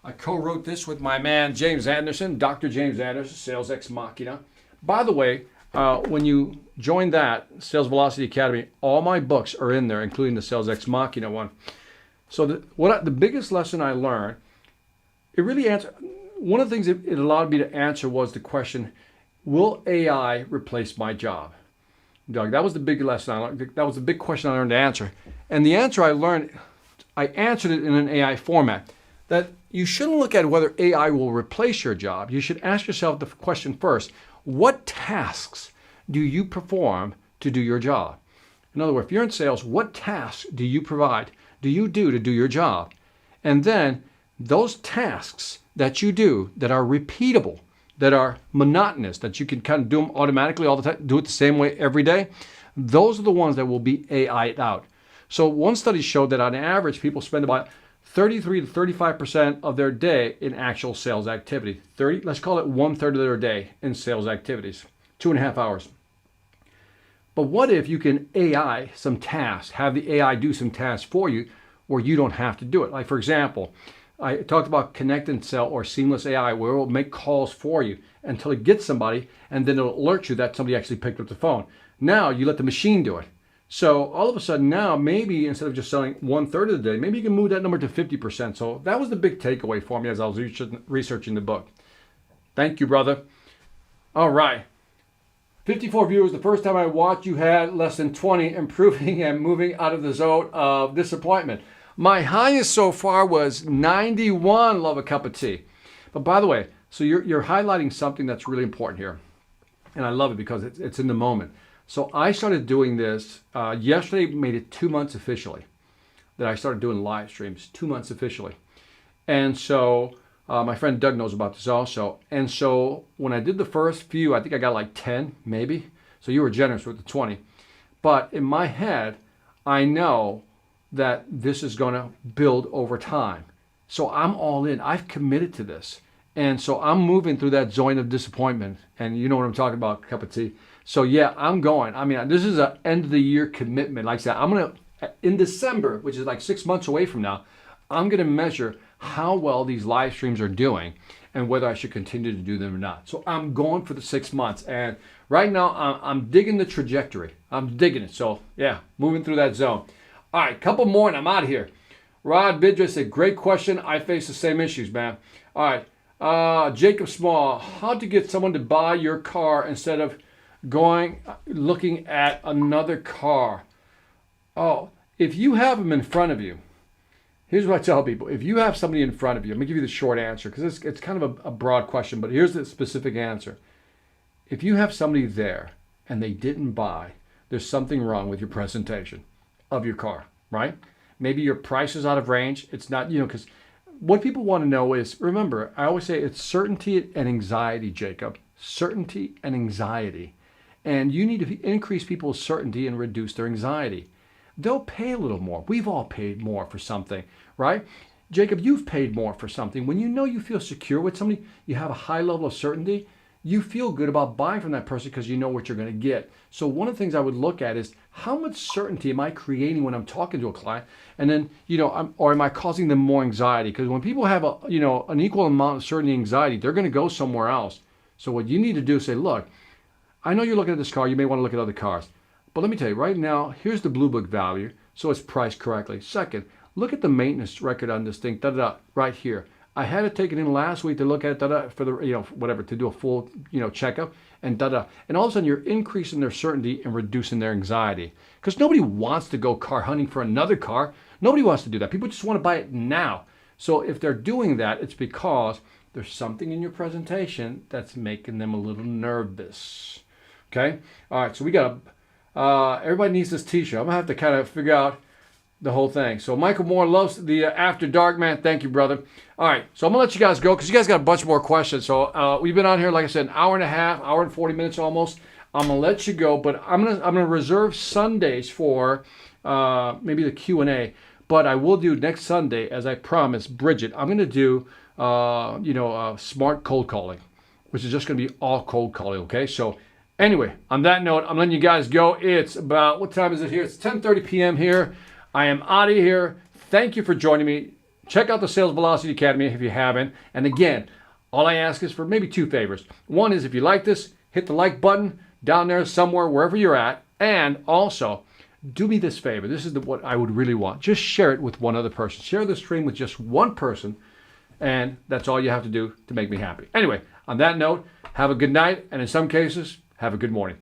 I co-wrote this with my man, James Anderson, Dr. James Anderson, Sales Ex Machina. By the way, when you join that, Sales Velocity Academy, all my books are in there, including the Sales Ex Machina one. So the biggest lesson I learned, it really answered. One of the things it allowed me to answer was the question, will AI replace my job? Doug, that was the big lesson I learned. That was the big question I learned to answer. And the answer I learned, I answered it in an AI format, that you shouldn't look at whether AI will replace your job. You should ask yourself the question first, what tasks do you perform to do your job? In other words, if you're in sales, what tasks do you provide, do you do to do your job? And then those tasks that you do that are repeatable, that are monotonous, that you can kind of do them automatically all the time, do it the same way every day, those are the ones that will be AI'd out. So one study showed that on average, people spend about 33 to 35% of their day in actual sales activity. Let's call it 1/3 of their day in sales activities, 2.5 hours. But what if you can AI some tasks, have the AI do some tasks for you where you don't have to do it? Like for example, I talked about Connect and Sell or Seamless AI, where it will make calls for you until it gets somebody, and then it'll alert you that somebody actually picked up the phone. Now you let the machine do it. So all of a sudden now, maybe instead of just selling 1/3 of the day, maybe you can move that number to 50%. So that was the big takeaway for me as I was researching the book. Thank you, brother. All right. 54 viewers. The first time I watched, you had less than 20, improving and moving out of the zone of disappointment. My highest so far was 91. Love a cup of tea. But by the way, so you're highlighting something that's really important here. And I love it because it's in the moment. So I started doing this yesterday, made it 2 months officially that I started doing live streams, 2 months officially. And so my friend Doug knows about this also. And so when I did the first few, I think I got like 10 maybe. So you were generous with the 20. But in my head, I know that this is going to build over time. So I'm all in. I've committed to this. And so I'm moving through that zone of disappointment. And you know what I'm talking about, cup of tea. So yeah, I'm going. I mean, this is an end of the year commitment. Like I said, I'm going to, in December, which is like 6 months away from now, I'm going to measure how well these live streams are doing and whether I should continue to do them or not. So I'm going for the 6 months. And right now, I'm digging the trajectory. I'm digging it. So yeah, moving through that zone. All right, couple more and I'm out of here. Rod Bidra said, great question. I face the same issues, man. All right. Jacob Small, how to get someone to buy your car instead of looking at another car? Oh, if you have them in front of you, here's what I tell people. If you have somebody in front of you, let me give you the short answer because it's kind of a broad question, but here's the specific answer. If you have somebody there and they didn't buy, there's something wrong with your presentation of your car, right? Maybe your price is out of range. It's not, because what people want to know is, remember, I always say it's certainty and anxiety, Jacob. Certainty and anxiety. And you need to increase people's certainty and reduce their anxiety. They'll pay a little more. We've all paid more for something, right? Jacob, you've paid more for something. When you know you feel secure with somebody, you have a high level of certainty, you feel good about buying from that person because you know what you're going to get. So one of the things I would look at is how much certainty am I creating when I'm talking to a client? And then, or am I causing them more anxiety? Because when people have an equal amount of certainty and anxiety, they're going to go somewhere else. So what you need to do is say, look, I know you're looking at this car. You may want to look at other cars. But let me tell you, right now, here's the Blue Book value, so it's priced correctly. Second, look at the maintenance record on this thing, right here. I had it taken in last week to look at for the whatever, to do a full checkup and and all of a sudden you're increasing their certainty and reducing their anxiety because nobody wants to go car hunting for another car. Nobody wants to do that. People just want to buy it now. So if they're doing that, it's because there's something in your presentation that's making them a little nervous. Okay. All right. So we got everybody needs this T-shirt. I'm gonna have to kind of figure out the whole thing. So Michael Moore loves the After Dark, man. Thank you, brother. All right, so I'm gonna let you guys go because you guys got a bunch more questions. So we've been on here, like I said, an hour and a half, hour and 40 minutes almost. I'm gonna let you go, but I'm gonna reserve Sundays for maybe the Q&A. But I will do next Sunday, as I promised Bridget. I'm gonna do smart cold calling, which is just gonna be all cold calling. Okay, so. Anyway, on that note, I'm letting you guys go. It's about, what time is it here? It's 10:30 p.m. here. I am out of here. Thank you for joining me. Check out the Sales Velocity Academy if you haven't. And again, all I ask is for maybe two favors. One is if you like this, hit the like button down there somewhere, wherever you're at. And also, do me this favor. This is what I would really want. Just share it with one other person. Share the stream with just one person. And that's all you have to do to make me happy. Anyway, on that note, have a good night. And in some cases, have a good morning.